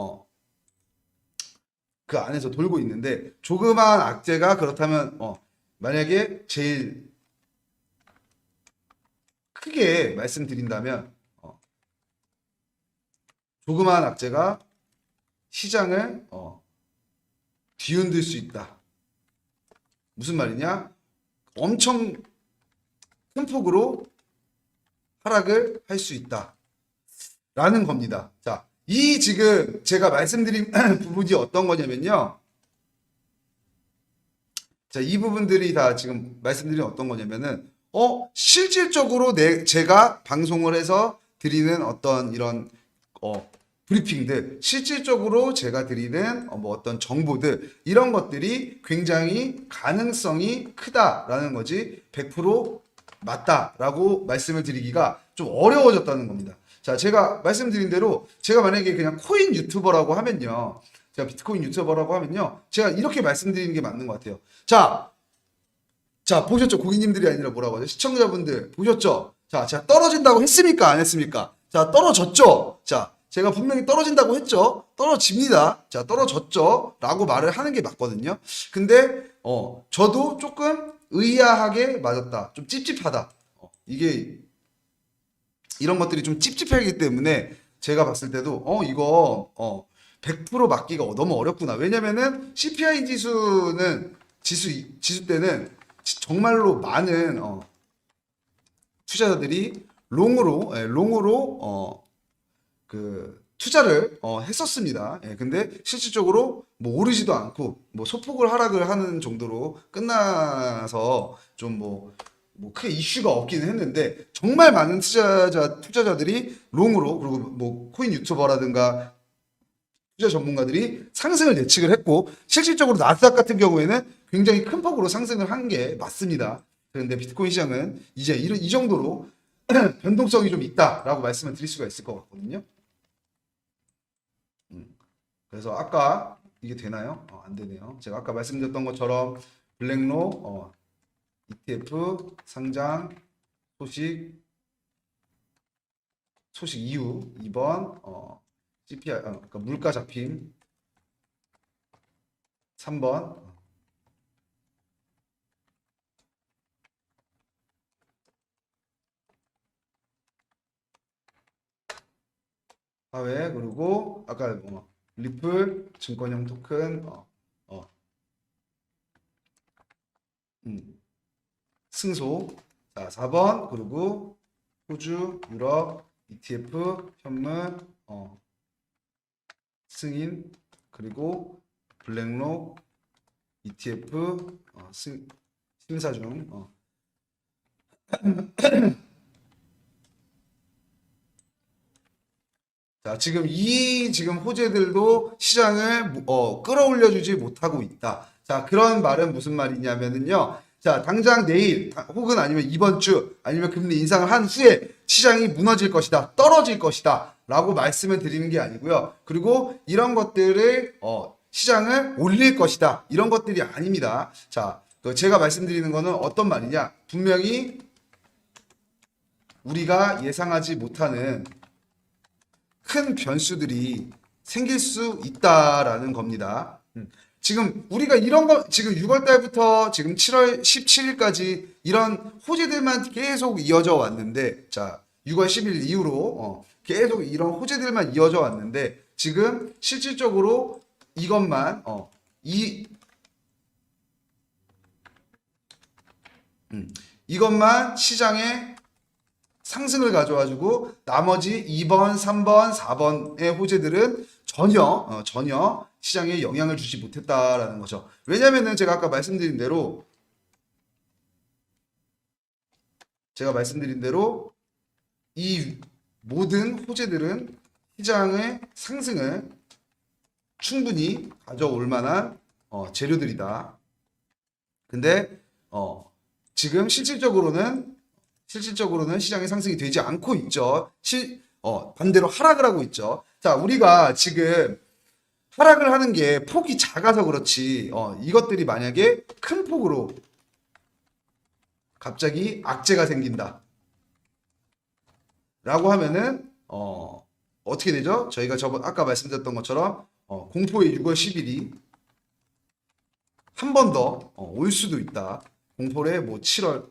A: 그 안에서 돌고 있는데, 조그만 악재가 그렇다면, 만약에 제일 크게 말씀드린다면, 조그만 악재가 시장을 뒤흔들 수 있다. 무슨 말이냐? 엄청 큰 폭으로 하락을 할 수 있다라는 겁니다. 자, 이 지금 제가 말씀드린 부분이 어떤 거냐면요. 자, 이 부분들이 다 지금 말씀드린 어떤 거냐면은 실질적으로 제가 방송을 해서 드리는 어떤 이런 브리핑들, 실질적으로 제가 드리는 뭐 어떤 정보들, 이런 것들이 굉장히 가능성이 크다라는 거지 100% 맞다라고 말씀을 드리기가 좀 어려워졌다는 겁니다. 자, 제가 말씀드린 대로 제가 만약에 그냥 코인 유튜버라고 하면요. 제가 비트코인 유튜버라고 하면요. 제가 이렇게 말씀드리는 게 맞는 것 같아요. 자, 보셨죠? 고객님들이 아니라 뭐라고 하죠? 시청자분들 보셨죠? 자, 제가 떨어진다고 했습니까? 안 했습니까? 자, 떨어졌죠? 자, 제가 분명히 떨어진다고 했죠? 떨어집니다. 자, 떨어졌죠? 라고 말을 하는 게 맞거든요. 근데, 저도 조금 의아하게 맞았다. 좀 찝찝하다. 이게, 이런 것들이 좀 찝찝하기 때문에 제가 봤을 때도, 이거, 100% 맞기가 너무 어렵구나. 왜냐면은 CPI 지수 때는 정말로 많은 투자자들이 롱으로 그 투자를 했었습니다. 예, 근데 실질적으로 뭐 오르지도 않고 뭐 소폭을 하락을 하는 정도로 끝나서 좀 뭐 크게 이슈가 없기는 했는데 정말 많은 투자자들이 롱으로 그리고 뭐 코인 유튜버라든가 투자 전문가들이 상승을 예측을 했고 실질적으로 나스닥 같은 경우에는 굉장히 큰 폭으로 상승을 한 게 맞습니다. 그런데 비트코인 시장은 이제 이 정도로 변동성이 좀 있다라고 말씀을 드릴 수가 있을 것 같거든요. 그래서 아까 이게 되나요? 안 되네요. 제가 아까 말씀드렸던 것처럼 블랙록 ETF 상장 소식 이후 2번 CPI 그러니까 물가 잡힘 3번 사회 그리고 아까 리플 증권형 토큰 승소. 자, 4번 그리고 호주 유럽 ETF 현물 승인 그리고 블랙록 ETF 심사 중 자, 지금 지금 호재들도 시장을 끌어올려주지 못하고 있다. 자, 그런 말은 무슨 말이냐면은요. 자, 당장 내일 혹은 아니면 이번 주 아니면 금리 인상을 한 후에 시장이 무너질 것이다. 떨어질 것이다. 라고 말씀을 드리는 게 아니고요. 그리고 이런 것들을 시장을 올릴 것이다. 이런 것들이 아닙니다. 자, 제가 말씀드리는 거는 어떤 말이냐? 분명히 우리가 예상하지 못하는 큰 변수들이 생길 수 있다라는 겁니다. 지금 우리가 이런 거 지금 6월 달부터 지금 7월 17일까지 이런 호재들만 계속 이어져 왔는데 자, 6월 10일 이후로 계속 이런 호재들만 이어져 왔는데 지금 실질적으로 이것만 이것만 시장에 상승을 가져가지고 나머지 2번, 3번, 4번의 호재들은 전혀 시장에 영향을 주지 못했다라는 거죠. 왜냐면은 제가 아까 말씀드린 대로 이 모든 호재들은 시장의 상승을 충분히 가져올 만한 재료들이다. 근데 지금 실질적으로는 시장의 상승이 되지 않고 있죠. 반대로 하락을 하고 있죠. 자, 우리가 지금 하락을 하는 게 폭이 작아서 그렇지, 이것들이 만약에 큰 폭으로 갑자기 악재가 생긴다. 라고 하면은, 어떻게 되죠? 저희가 아까 말씀드렸던 것처럼, 공포의 6월 10일이 한 번 더 올 수도 있다. 공포의 7월,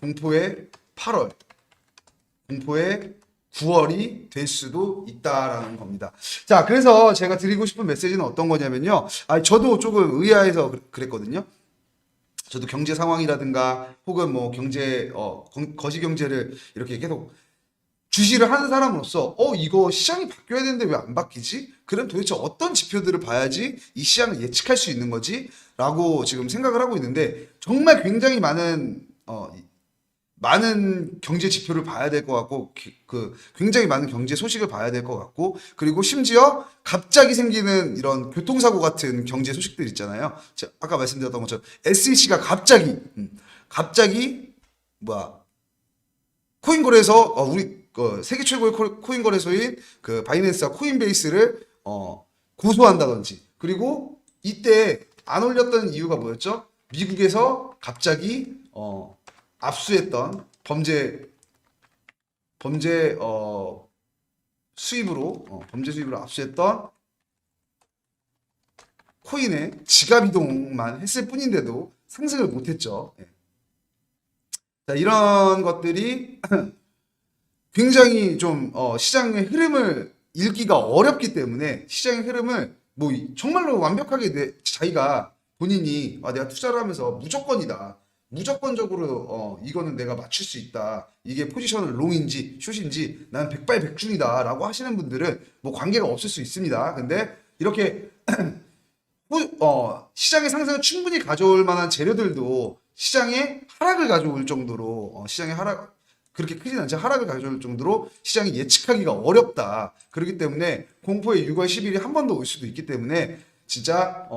A: 공포의 8월, 공포의 9월이 될 수도 있다라는 겁니다. 자, 그래서 제가 드리고 싶은 메시지는 어떤 거냐면요. 저도 조금 의아해서 그랬거든요. 저도 경제 상황이라든가 혹은 뭐 경제 거시 경제를 이렇게 계속 주시를 하는 사람으로서 이거 시장이 바뀌어야 되는데 왜 안 바뀌지? 그럼 도대체 어떤 지표들을 봐야지 이 시장을 예측할 수 있는 거지? 라고 지금 생각을 하고 있는데 정말 굉장히 많은 경제 지표를 봐야 될 것 같고 굉장히 많은 경제 소식을 봐야 될 것 같고 그리고 심지어 갑자기 생기는 이런 교통사고 같은 경제 소식들 있잖아요. 제가 아까 말씀드렸던 것처럼 SEC가 갑자기 뭐야 코인 거래소 우리 세계 최고의 코인 거래소인 그 바이낸스와 코인베이스를 고소한다든지 그리고 이때 안 올렸던 이유가 뭐였죠? 미국에서 갑자기 압수했던 범죄 수입으로 압수했던 코인의 지갑 이동만 했을 뿐인데도 상승을 못했죠. 예. 자, 이런 것들이 굉장히 좀 시장의 흐름을 읽기가 어렵기 때문에 시장의 흐름을 뭐 정말로 완벽하게 자기가 본인이 내가 투자를 하면서 무조건이다. 무조건적으로 이거는 내가 맞출 수 있다. 이게 포지션을 롱인지 숏인지 난 백발백중이다 라고 하시는 분들은 뭐 관계가 없을 수 있습니다. 근데 이렇게 시장의 상승을 충분히 가져올 만한 재료들도 시장의 하락을 가져올 정도로 시장의 하락 그렇게 크진 않지 하락을 가져올 정도로 시장이 예측하기가 어렵다. 그렇기 때문에 공포의 6월 10일이 한 번 더 올 수도 있기 때문에 진짜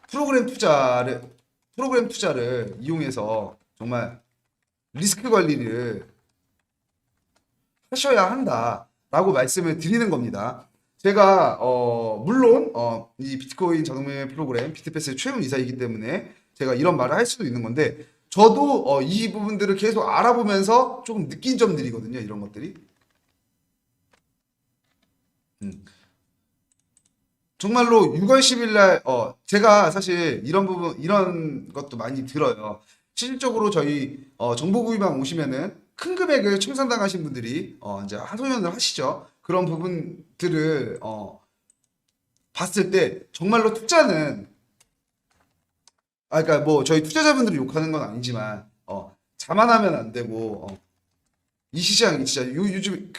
A: 프로그램 투자를 이용해서 정말 리스크 관리를 하셔야 한다라고 말씀을 드리는 겁니다. 제가 물론 이 비트코인 자동매매 프로그램 비트패스의 최근 이사이기 때문에 제가 이런 말을 할 수도 있는 건데 저도 이 부분들을 계속 알아보면서 조금 느낀 점들이거든요. 이런 것들이. 정말로 6월 10일 날 제가 사실 이런 것도 많이 들어요. 실질적으로 저희 정보구입만 오시면은 큰 금액을 청산당하신 분들이 이제 하소연을 하시죠. 그런 부분들을 봤을 때 정말로 투자는 그러니까 뭐 저희 투자자분들이 욕하는 건 아니지만 자만하면 안 되고 이 시장이 진짜 요즘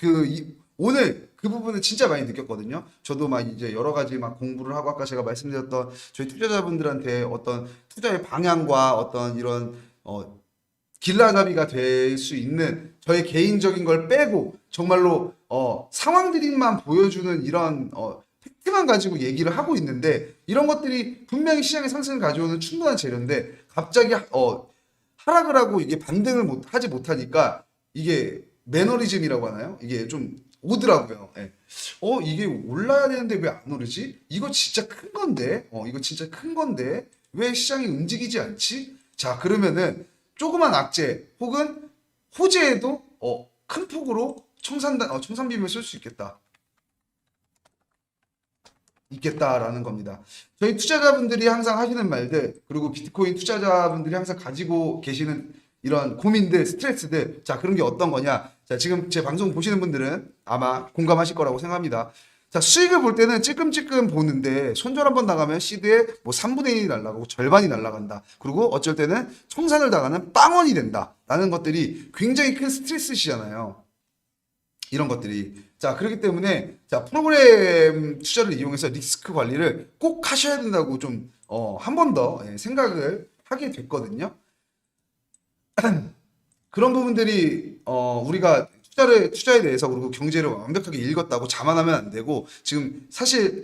A: 오늘 그 부분을 진짜 많이 느꼈거든요. 저도 막 이제 여러 가지 막 공부를 하고 아까 제가 말씀드렸던 저희 투자자분들한테 어떤 투자의 방향과 어떤 이런 길라잡이가 될 수 있는 저의 개인적인 걸 빼고 정말로 상황들만 보여주는 이런 팩트만 가지고 얘기를 하고 있는데 이런 것들이 분명히 시장의 상승을 가져오는 충분한 재료인데 갑자기 하락을 하고 이게 반등을 하지 못하니까 이게 매너리즘이라고 하나요? 이게 좀 오더라고요. 예. 이게 올라야 되는데 왜 안 오르지? 이거 진짜 큰 건데, 이거 진짜 큰 건데 왜 시장이 움직이지 않지? 자, 그러면은 조그만 악재 혹은 호재에도 큰 폭으로 청산비용을 쓸 수 있겠다라는 겁니다. 저희 투자자분들이 항상 하시는 말들 그리고 비트코인 투자자분들이 항상 가지고 계시는 이런 고민들, 스트레스들 자 그런 게 어떤 거냐? 자 지금 제 방송 보시는 분들은 아마 공감하실 거라고 생각합니다. 자 수익을 볼 때는 찔끔찔끔 보는데 손절 한번 나가면 시드에 뭐 3분의 1이 날아가고 절반이 날아간다. 그리고 어쩔 때는 청산을 당하는 빵원이 된다라는 것들이 굉장히 큰 스트레스시잖아요. 이런 것들이. 자, 그렇기 때문에, 자, 프로그램 투자를 이용해서 리스크 관리를 꼭 하셔야 된다고 좀, 한 번 더 생각을 하게 됐거든요. 그런 부분들이, 우리가 투자에 대해서 그리고 경제를 완벽하게 읽었다고 자만하면 안 되고, 사실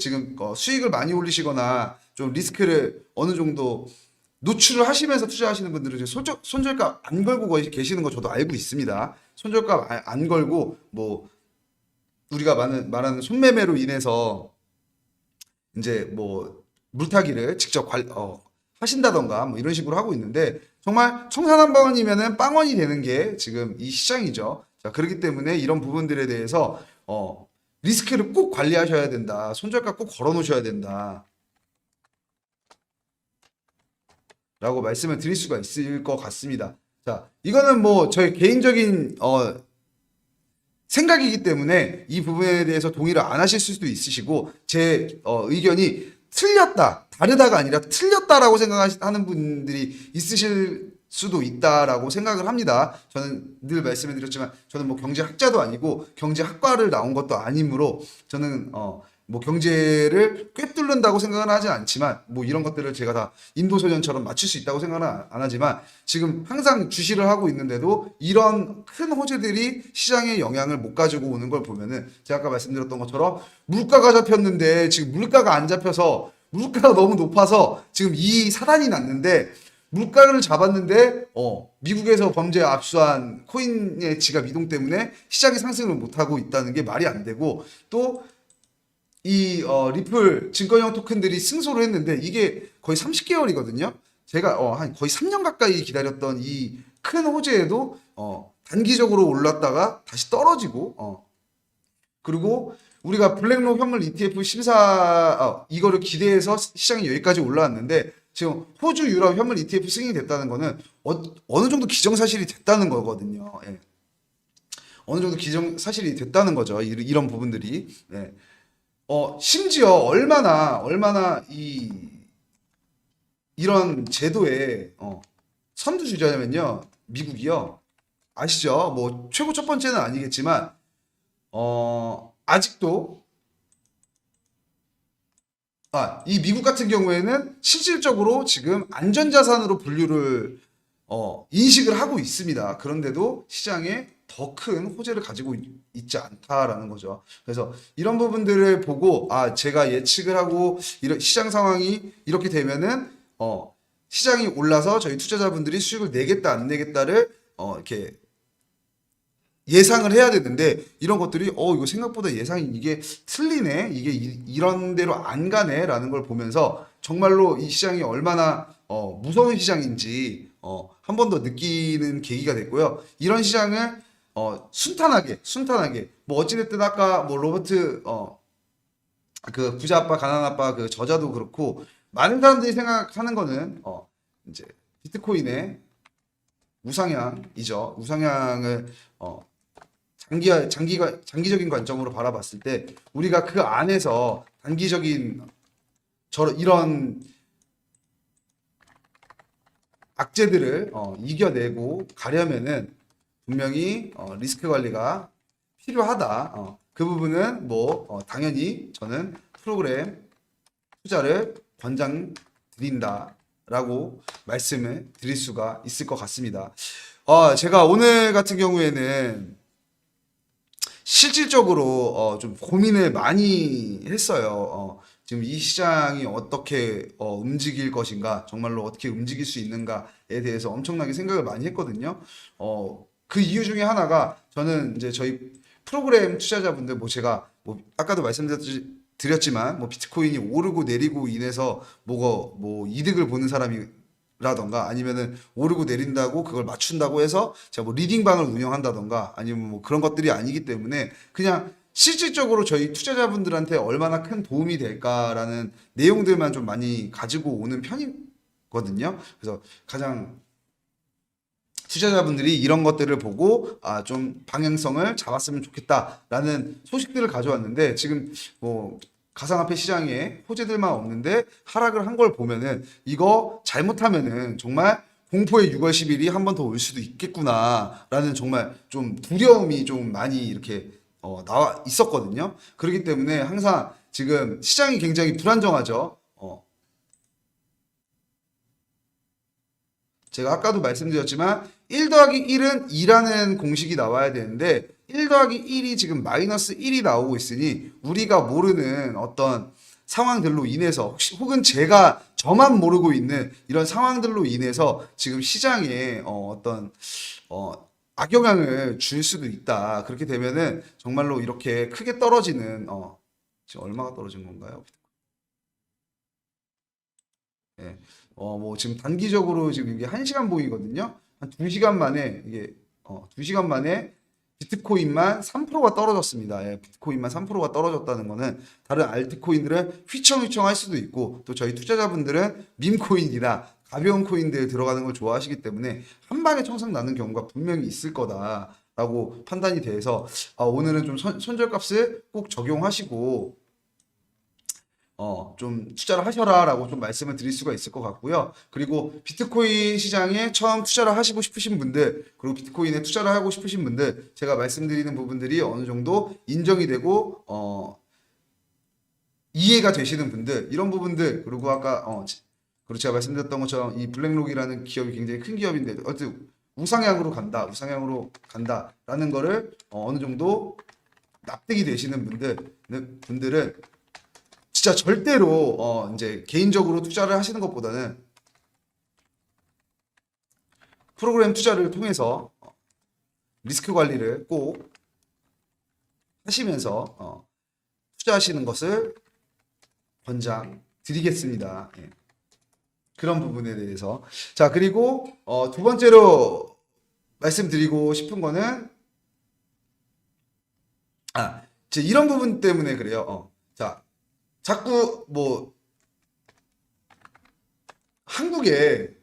A: 수익을 많이 올리시거나 좀 리스크를 어느 정도 노출을 하시면서 투자하시는 분들은 손절가 안 걸고 계시는 거 저도 알고 있습니다. 손절가 안 걸고 뭐 우리가 말하는 손매매로 인해서 이제 뭐 물타기를 직접 하신다던가 뭐 이런 식으로 하고 있는데 정말 청산 한 방원이면은 빵원이 되는 게 지금 이 시장이죠. 자, 그렇기 때문에 이런 부분들에 대해서 리스크를 꼭 관리하셔야 된다. 손절가 꼭 걸어 놓으셔야 된다. 라고 말씀을 드릴 수가 있을 것 같습니다. 자, 이거는 뭐 저의 개인적인 생각이기 때문에 이 부분에 대해서 동의를 안 하실 수도 있으시고 제 의견이 틀렸다, 다르다가 아니라 틀렸다라고 생각하는 분들이 있으실 수도 있다라고 생각을 합니다. 저는 늘 말씀을 드렸지만 저는 뭐 경제학자도 아니고 경제학과를 나온 것도 아니므로 저는 뭐 경제를 꿰뚫는다고 생각은 하지 않지만 뭐 이런 것들을 제가 다 인도소년처럼 맞출 수 있다고 생각은 안 하지만 지금 항상 주시를 하고 있는데도 이런 큰 호재들이 시장에 영향을 못 가지고 오는 걸 보면은 제가 아까 말씀드렸던 것처럼 물가가 잡혔는데 지금 물가가 안 잡혀서 물가가 너무 높아서 지금 이 사단이 났는데 물가를 잡았는데 미국에서 범죄 압수한 코인의 지갑 이동 때문에 시장이 상승을 못하고 있다는 게 말이 안 되고 또 이 리플 증권형 토큰들이 승소를 했는데 이게 거의 30개월이거든요. 제가 한 거의 3년 가까이 기다렸던 이 큰 호재에도 단기적으로 올랐다가 다시 떨어지고 그리고 우리가 블랙록 현물 ETF 심사 이거를 기대해서 시장이 여기까지 올라왔는데 지금 호주 유럽 현물 ETF 승인이 됐다는 거는 어느 정도 기정사실이 됐다는 거거든요. 예. 어느 정도 기정사실이 됐다는 거죠. 이런 부분들이. 예. 심지어 얼마나 이런 제도에 선두주자냐면요. 미국이요. 아시죠? 뭐 최고 첫 번째는 아니겠지만 아직도 이 미국 같은 경우에는 실질적으로 지금 안전자산으로 분류를 인식을 하고 있습니다. 그런데도 시장에 더 큰 호재를 가지고 있지 않다라는 거죠. 그래서 이런 부분들을 보고 제가 예측을 하고 이런 시장 상황이 이렇게 되면은 시장이 올라서 저희 투자자분들이 수익을 내겠다 안 내겠다를 이렇게 예상을 해야 되는데 이런 것들이 이거 생각보다 예상이 이게 틀리네 이게 이런 대로 안 가네라는 걸 보면서 정말로 이 시장이 얼마나 무서운 시장인지 한 번 더 느끼는 계기가 됐고요. 이런 시장을 순탄하게 뭐 어찌됐든 아까 뭐 로버트 그 부자 아빠 가난 아빠 그 저자도 그렇고 많은 사람들이 생각하는 거는 이제 비트코인의 우상향이죠. 우상향을 장기적인 관점으로 바라봤을 때 우리가 그 안에서 단기적인 이런 악재들을 이겨내고 가려면은 분명히 리스크 관리가 필요하다. 그 부분은 뭐 당연히 저는 프로그램 투자를 권장드린다라고 말씀을 드릴 수가 있을 것 같습니다. 제가 오늘 같은 경우에는 실질적으로 좀 고민을 많이 했어요. 지금 이 시장이 어떻게 움직일 것인가, 정말로 어떻게 움직일 수 있는가에 대해서 엄청나게 생각을 많이 했거든요. 그 이유 중에 하나가 저는 이제 저희 프로그램 투자자분들 뭐 제가 뭐 아까도 말씀드렸지만 뭐 비트코인이 오르고 내리고 인해서 뭐 이득을 보는 사람이라던가 아니면은 오르고 내린다고 그걸 맞춘다고 해서 제가 뭐 리딩방을 운영한다던가 아니면 뭐 그런 것들이 아니기 때문에 그냥 실질적으로 저희 투자자분들한테 얼마나 큰 도움이 될까라는 내용들만 좀 많이 가지고 오는 편이거든요. 그래서 가장 투자자분들이 이런 것들을 보고 좀 방향성을 잡았으면 좋겠다라는 소식들을 가져왔는데 지금 뭐 가상화폐 시장에 호재들만 없는데 하락을 한 걸 보면은 이거 잘못하면은 정말 공포의 6월 10일이 한 번 더 올 수도 있겠구나라는 정말 좀 두려움이 좀 많이 이렇게 나와 있었거든요. 그렇기 때문에 항상 지금 시장이 굉장히 불안정하죠. 제가 아까도 말씀드렸지만 1 더하기 1은 2라는 공식이 나와야 되는데 1 더하기 1이 지금 마이너스 1이 나오고 있으니 우리가 모르는 어떤 상황들로 인해서 혹은 저만 모르고 있는 이런 상황들로 인해서 지금 시장에 어떤 악영향을 줄 수도 있다. 그렇게 되면은 정말로 이렇게 크게 떨어지는 지금 얼마가 떨어진 건가요? 예. 뭐 지금 단기적으로 지금 이게 1시간 보이거든요. 한 2시간 만에 이게 2시간 만에 비트코인만 3%가 떨어졌습니다. 예, 비트코인만 3%가 떨어졌다는 거는 다른 알트코인들은 휘청휘청 할 수도 있고 또 저희 투자자분들은 밈코인이나 가벼운 코인들 들어가는 걸 좋아하시기 때문에 한 방에 청산 나는 경우가 분명히 있을 거다라고 판단이 돼서 오늘은 좀 손절값을 꼭 적용하시고 좀 투자를 하셔라라고 좀 말씀을 드릴 수가 있을 것 같고요. 그리고 비트코인 시장에 처음 투자를 하시고 싶으신 분들, 그리고 비트코인에 투자를 하고 싶으신 분들, 제가 말씀드리는 부분들이 어느 정도 인정이 되고 이해가 되시는 분들, 이런 부분들, 그리고 아까 그리고 제가 말씀드렸던 것처럼 이 블랙록이라는 기업이 굉장히 큰 기업인데 어쨌든 우상향으로 간다라는 거를 어느 정도 납득이 되시는 분들은 진짜 절대로 이제 개인적으로 투자를 하시는 것보다는 프로그램 투자를 통해서 리스크 관리를 꼭 하시면서 투자하시는 것을 권장드리겠습니다. 예. 그런 부분에 대해서. 자, 그리고 두 번째로 말씀드리고 싶은 거는 이제 이런 부분 때문에 그래요. 자, 자꾸 뭐 한국에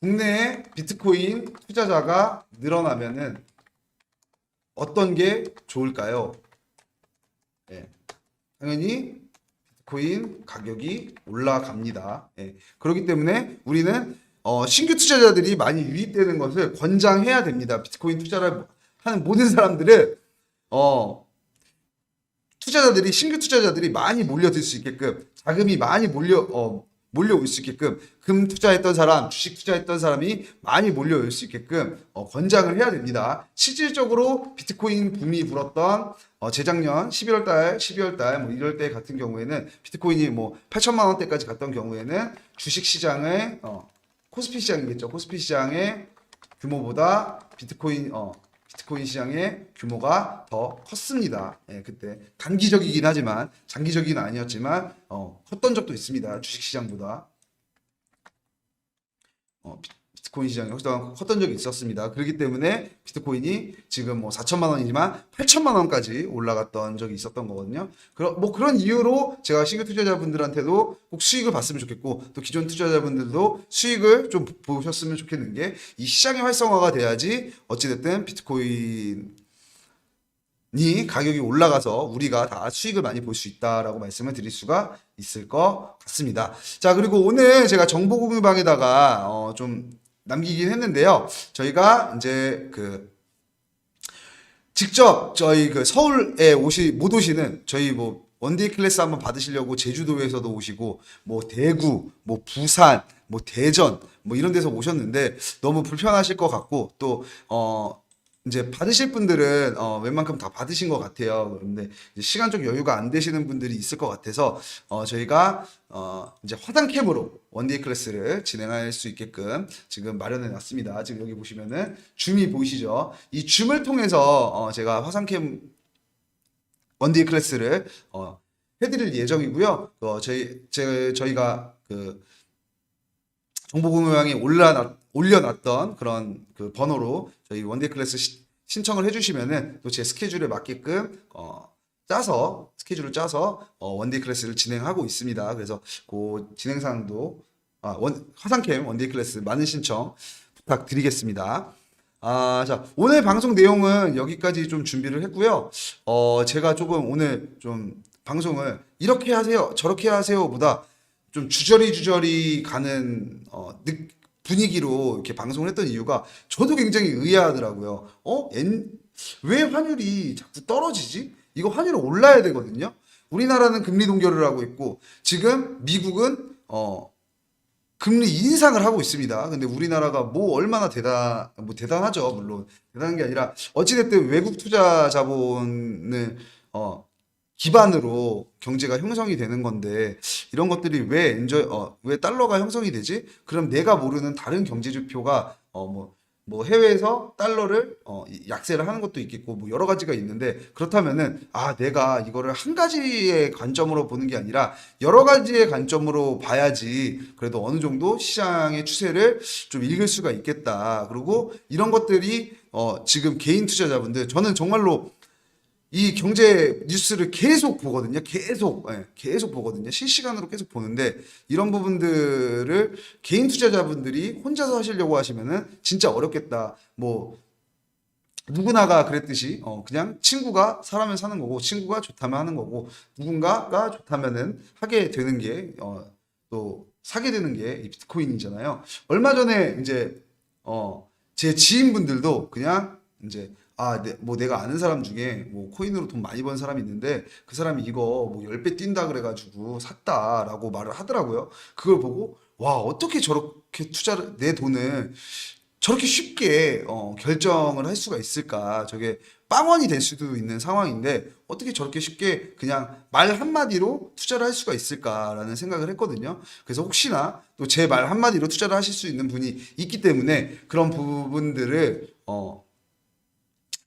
A: 국내에 비트코인 투자자가 늘어나면은 어떤 게 좋을까요? 예. 당연히 비트코인 가격이 올라갑니다. 예. 그렇기 때문에 우리는 신규 투자자들이 많이 유입되는 것을 권장해야 됩니다. 비트코인 투자를 하는 모든 사람들은 신규 투자자들이 많이 몰려들 수 있게끔, 자금이 많이 몰려올 수 있게끔, 금 투자했던 사람, 주식 투자했던 사람이 많이 몰려올 수 있게끔 권장을 해야 됩니다. 실질적으로 비트코인 붐이 불었던 재작년 11월 달 뭐 이럴 때 같은 경우에는 비트코인이 뭐 8천만 원대까지 갔던 경우에는 주식 시장의 코스피 시장이겠죠. 코스피 시장의 규모보다 비트코인 시장의 규모가 더 컸습니다. 예, 그때 단기적이긴 하지만 장기적이는 아니었지만 컸던 적도 있습니다. 주식 시장보다 비트코인 시장이 훨씬 더 컸던 적이 있었습니다. 그렇기 때문에 비트코인이 지금 뭐 4천만 원이지만 8천만 원까지 올라갔던 적이 있었던 거거든요. 뭐 그런 이유로 제가 신규 투자자분들한테도 꼭 수익을 봤으면 좋겠고, 또 기존 투자자분들도 수익을 좀 보셨으면 좋겠는 게, 이 시장의 활성화가 돼야지 어찌됐든 비트코인이 가격이 올라가서 우리가 다 수익을 많이 볼 수 있다라고 말씀을 드릴 수가 있을 것 같습니다. 자, 그리고 오늘 제가 정보 공유방에다가 좀 남기긴 했는데요. 저희가 이제 직접 저희 서울에 못 오시는 저희 뭐 원데이 클래스 한번 받으시려고 제주도에서도 오시고, 뭐 대구, 뭐 부산, 뭐 대전, 뭐 이런 데서 오셨는데 너무 불편하실 것 같고, 또 이제 받으실 분들은 웬만큼 다 받으신 것 같아요. 그런데 이제 시간적 여유가 안 되시는 분들이 있을 것 같아서 저희가 이제 화상캠으로 원데이 클래스를 진행할 수 있게끔 지금 마련해 놨습니다. 지금 여기 보시면은 줌이 보이시죠? 이 줌을 통해서 제가 화상캠 원데이 클래스를 해드릴 예정이고요. 저희가 정보 공유방에 올려놨던 그런 번호로 저희 원데이 클래스 신청을 해주시면은 또 제 스케줄에 맞게끔 스케줄을 짜서 원데이 클래스를 진행하고 있습니다. 그래서 그 진행사항도 화상캠 원데이 클래스 많은 신청 부탁드리겠습니다. 자, 오늘 방송 내용은 여기까지 좀 준비를 했고요. 제가 조금 오늘 좀 방송을 이렇게 하세요, 저렇게 하세요보다 좀 주저리 가는 분위기로 이렇게 방송을 했던 이유가 저도 굉장히 의아하더라고요. 왜 환율이 자꾸 떨어지지? 이거 환율이 올라야 되거든요. 우리나라는 금리 동결을 하고 있고, 지금 미국은 금리 인상을 하고 있습니다. 근데 우리나라가 뭐 얼마나 대단하죠. 물론 대단한 게 아니라 어찌됐든 외국 투자 자본을 기반으로 경제가 형성이 되는 건데, 이런 것들이 왜 달러가 형성이 되지? 그럼 내가 모르는 다른 경제 지표가 뭐 해외에서 달러를 약세를 하는 것도 있겠고, 뭐 여러 가지가 있는데, 그렇다면은 내가 이거를 한 가지의 관점으로 보는 게 아니라 여러 가지의 관점으로 봐야지 그래도 어느 정도 시장의 추세를 좀 읽을 수가 있겠다. 그리고 이런 것들이 지금 개인 투자자분들, 저는 정말로 이 경제 뉴스를 계속 보거든요. 계속 보거든요. 실시간으로 계속 보는데, 이런 부분들을 개인 투자자분들이 혼자서 하시려고 하시면은 진짜 어렵겠다. 뭐 누구나가 그랬듯이 그냥 친구가 사람을 사는 거고 친구가 좋다면 하는 거고 누군가가 좋다면은 하게 되는 게 또 사게 되는 게 이 비트코인이잖아요. 얼마 전에 이제 제 지인분들도 그냥 이제 뭐 내가 아는 사람 중에 뭐 코인으로 돈 많이 번 사람이 있는데 그 사람이 이거 뭐 10배 뛴다 그래가지고 샀다라고 말을 하더라고요. 그걸 보고 와, 어떻게 저렇게 투자를 내 돈을 저렇게 쉽게 결정을 할 수가 있을까? 저게 빵원이 될 수도 있는 상황인데 어떻게 저렇게 쉽게 그냥 말 한마디로 투자를 할 수가 있을까라는 생각을 했거든요. 그래서 혹시나 또 제 말 한마디로 투자를 하실 수 있는 분이 있기 때문에 그런 부분들을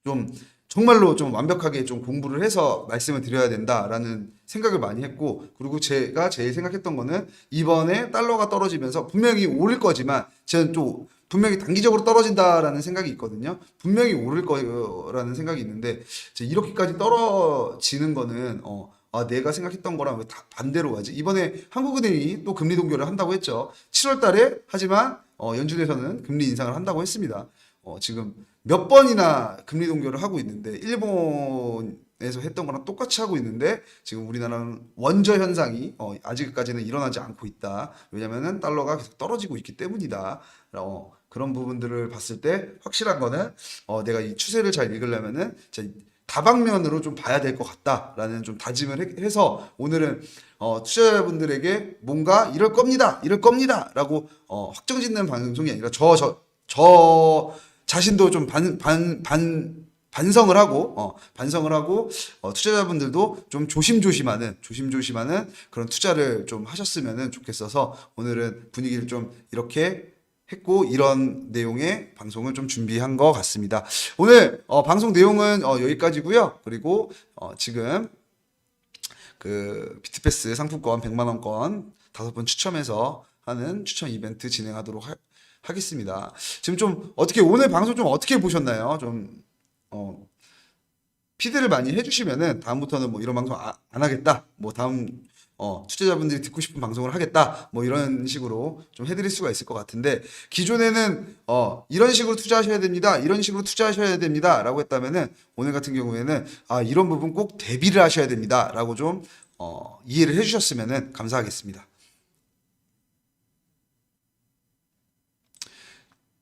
A: 좀 정말로 좀 완벽하게 좀 공부를 해서 말씀을 드려야 된다라는 생각을 많이 했고, 그리고 제가 제일 생각했던 거는 이번에 달러가 떨어지면서 분명히 오를 거지만 저는 또 분명히 단기적으로 떨어진다라는 생각이 있거든요. 분명히 오를 거라는 생각이 있는데 이렇게까지 떨어지는 거는 내가 생각했던 거랑 왜 다 반대로 가지? 이번에 한국은행이 또 금리 동결을 한다고 했죠. 7월 달에 하지만 연준에서는 금리 인상을 한다고 했습니다. 지금 몇 번이나 금리 동결을 하고 있는데 일본에서 했던 거랑 똑같이 하고 있는데 지금 우리나라는 원저 현상이 아직까지는 일어나지 않고 있다. 왜냐면은 달러가 계속 떨어지고 있기 때문이다. 그런 부분들을 봤을 때 확실한 거는 내가 이 추세를 잘 읽으려면은 다방면으로 좀 봐야 될 것 같다라는 좀 다짐을 해서 오늘은 투자자분들에게 뭔가 이럴 겁니다라고 확정짓는 방송이 아니라 저 자신도 좀 반성을 하고 투자자분들도 좀 조심조심하는 그런 투자를 좀 하셨으면 좋겠어서 오늘은 분위기를 좀 이렇게 했고 이런 내용의 방송을 좀 준비한 것 같습니다. 오늘 방송 내용은 여기까지고요. 그리고 지금 그 비트패스 상품권 100만 원권 5분 추첨해서 하는 추첨 이벤트 진행하도록 하겠습니다. 지금 좀 어떻게 오늘 방송 좀 어떻게 보셨나요? 좀 피드를 많이 해주시면은 다음부터는 뭐 이런 방송 안 하겠다. 뭐 다음 투자자분들이 듣고 싶은 방송을 하겠다. 뭐 이런 식으로 좀 해드릴 수가 있을 것 같은데 기존에는 이런 식으로 투자하셔야 됩니다. 이런 식으로 투자하셔야 됩니다.라고 했다면은 오늘 같은 경우에는 이런 부분 꼭 대비를 하셔야 됩니다.라고 좀 이해를 해주셨으면은 감사하겠습니다.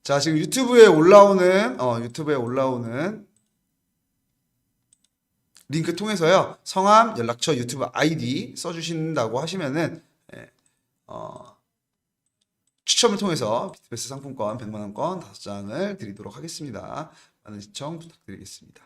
A: 자, 지금 유튜브에 올라오는 링크 통해서요. 성함, 연락처, 유튜브 아이디 써주신다고 하시면은 추첨을 통해서 비트패스 상품권 100만 원권 5장을 드리도록 하겠습니다. 많은 시청 부탁드리겠습니다.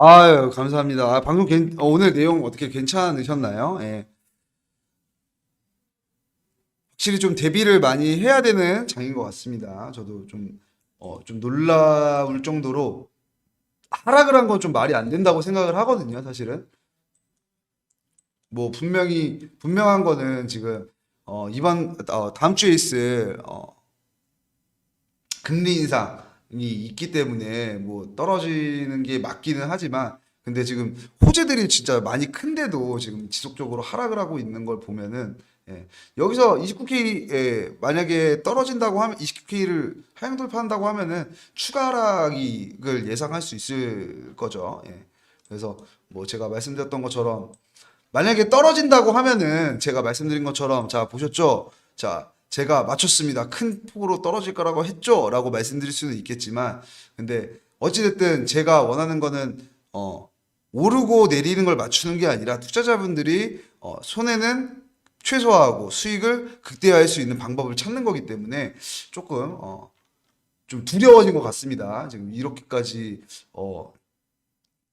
A: 아유, 감사합니다. 방송 오늘 내용 어떻게 괜찮으셨나요? 예. 확실히 좀 대비를 많이 해야 되는 장인 것 같습니다. 저도 좀 놀라울 정도로 하락을 한 건 좀 말이 안 된다고 생각을 하거든요, 사실은. 뭐 분명한 거는 지금 다음 주에 있을 금리 인상이 있기 때문에 뭐 떨어지는 게 맞기는 하지만 근데 지금 호재들이 진짜 많이 큰데도 지금 지속적으로 하락을 하고 있는 걸 보면은 여기서 29K 만약에 떨어진다고 하면 29K를 하향 돌파한다고 하면은 추가 하락을 예상할 수 있을 거죠. 그래서 뭐 제가 말씀드렸던 것처럼 만약에 떨어진다고 하면은 제가 말씀드린 것처럼 자 보셨죠? 자 제가 맞췄습니다. 큰 폭으로 떨어질 거라고 했죠? 라고 말씀드릴 수는 있겠지만 근데 어찌됐든 제가 원하는 거는 오르고 내리는 걸 맞추는 게 아니라 투자자분들이 손해는 최소화하고 수익을 극대화할 수 있는 방법을 찾는 거기 때문에 조금 좀 두려워진 것 같습니다. 지금 이렇게까지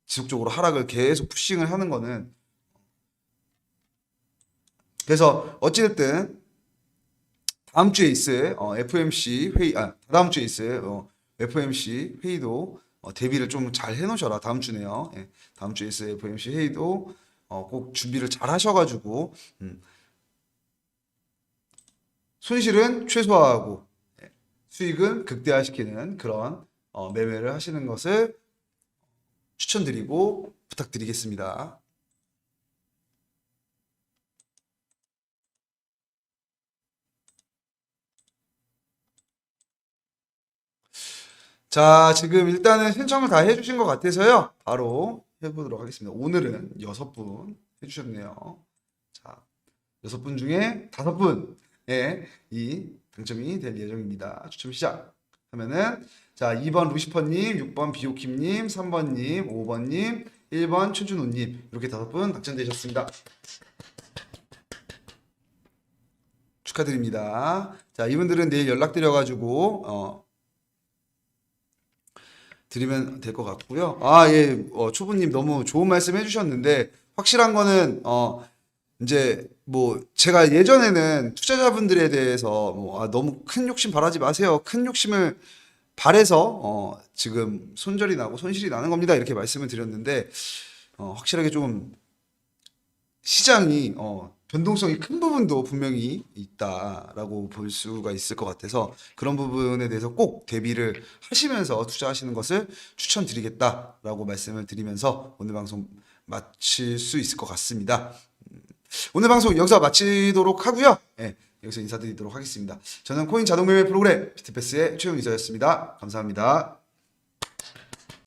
A: 지속적으로 하락을 계속 푸싱을 하는 거는. 그래서 어찌됐든 다음 주에 있을 FOMC 회의, 다음 주에 있을 FOMC 회의도 대비를 좀 잘 해놓으셔라. 다음 주네요. 예, 다음 주에 있을 FOMC 회의도 꼭 준비를 잘 하셔가지고 손실은 최소화하고 수익은 극대화시키는 그런 매매를 하시는 것을 추천드리고 부탁드리겠습니다. 자, 지금 일단은 신청을 다 해주신 것 같아서요. 바로 해보도록 하겠습니다. 오늘은 6분 해주셨네요. 자, 6분 중에 5분에 이 당첨이 될 예정입니다. 추첨 시작 하면은, 자, 2번 루시퍼님, 6번 비오킴님, 3번님, 5번님, 1번 최준호님, 이렇게 5분 당첨되셨습니다. 축하드립니다. 자, 이분들은 내일 연락드려가지고 드리면 될 것 같고요. 예, 초보님 너무 좋은 말씀 해주셨는데, 확실한 거는, 이제, 뭐, 제가 예전에는 투자자분들에 대해서, 너무 큰 욕심 바라지 마세요. 큰 욕심을 바래서, 지금 손절이 나고 손실이 나는 겁니다. 이렇게 말씀을 드렸는데, 확실하게 좀 시장이 변동성이 큰 부분도 분명히 있다라고 볼 수가 있을 것 같아서 그런 부분에 대해서 꼭 대비를 하시면서 투자하시는 것을 추천드리겠다라고 말씀을 드리면서 오늘 방송 마칠 수 있을 것 같습니다. 오늘 방송 여기서 마치도록 하고요. 네, 여기서 인사드리도록 하겠습니다. 저는 코인 자동 매매 프로그램 비트패스의 최용 이사였습니다. 감사합니다.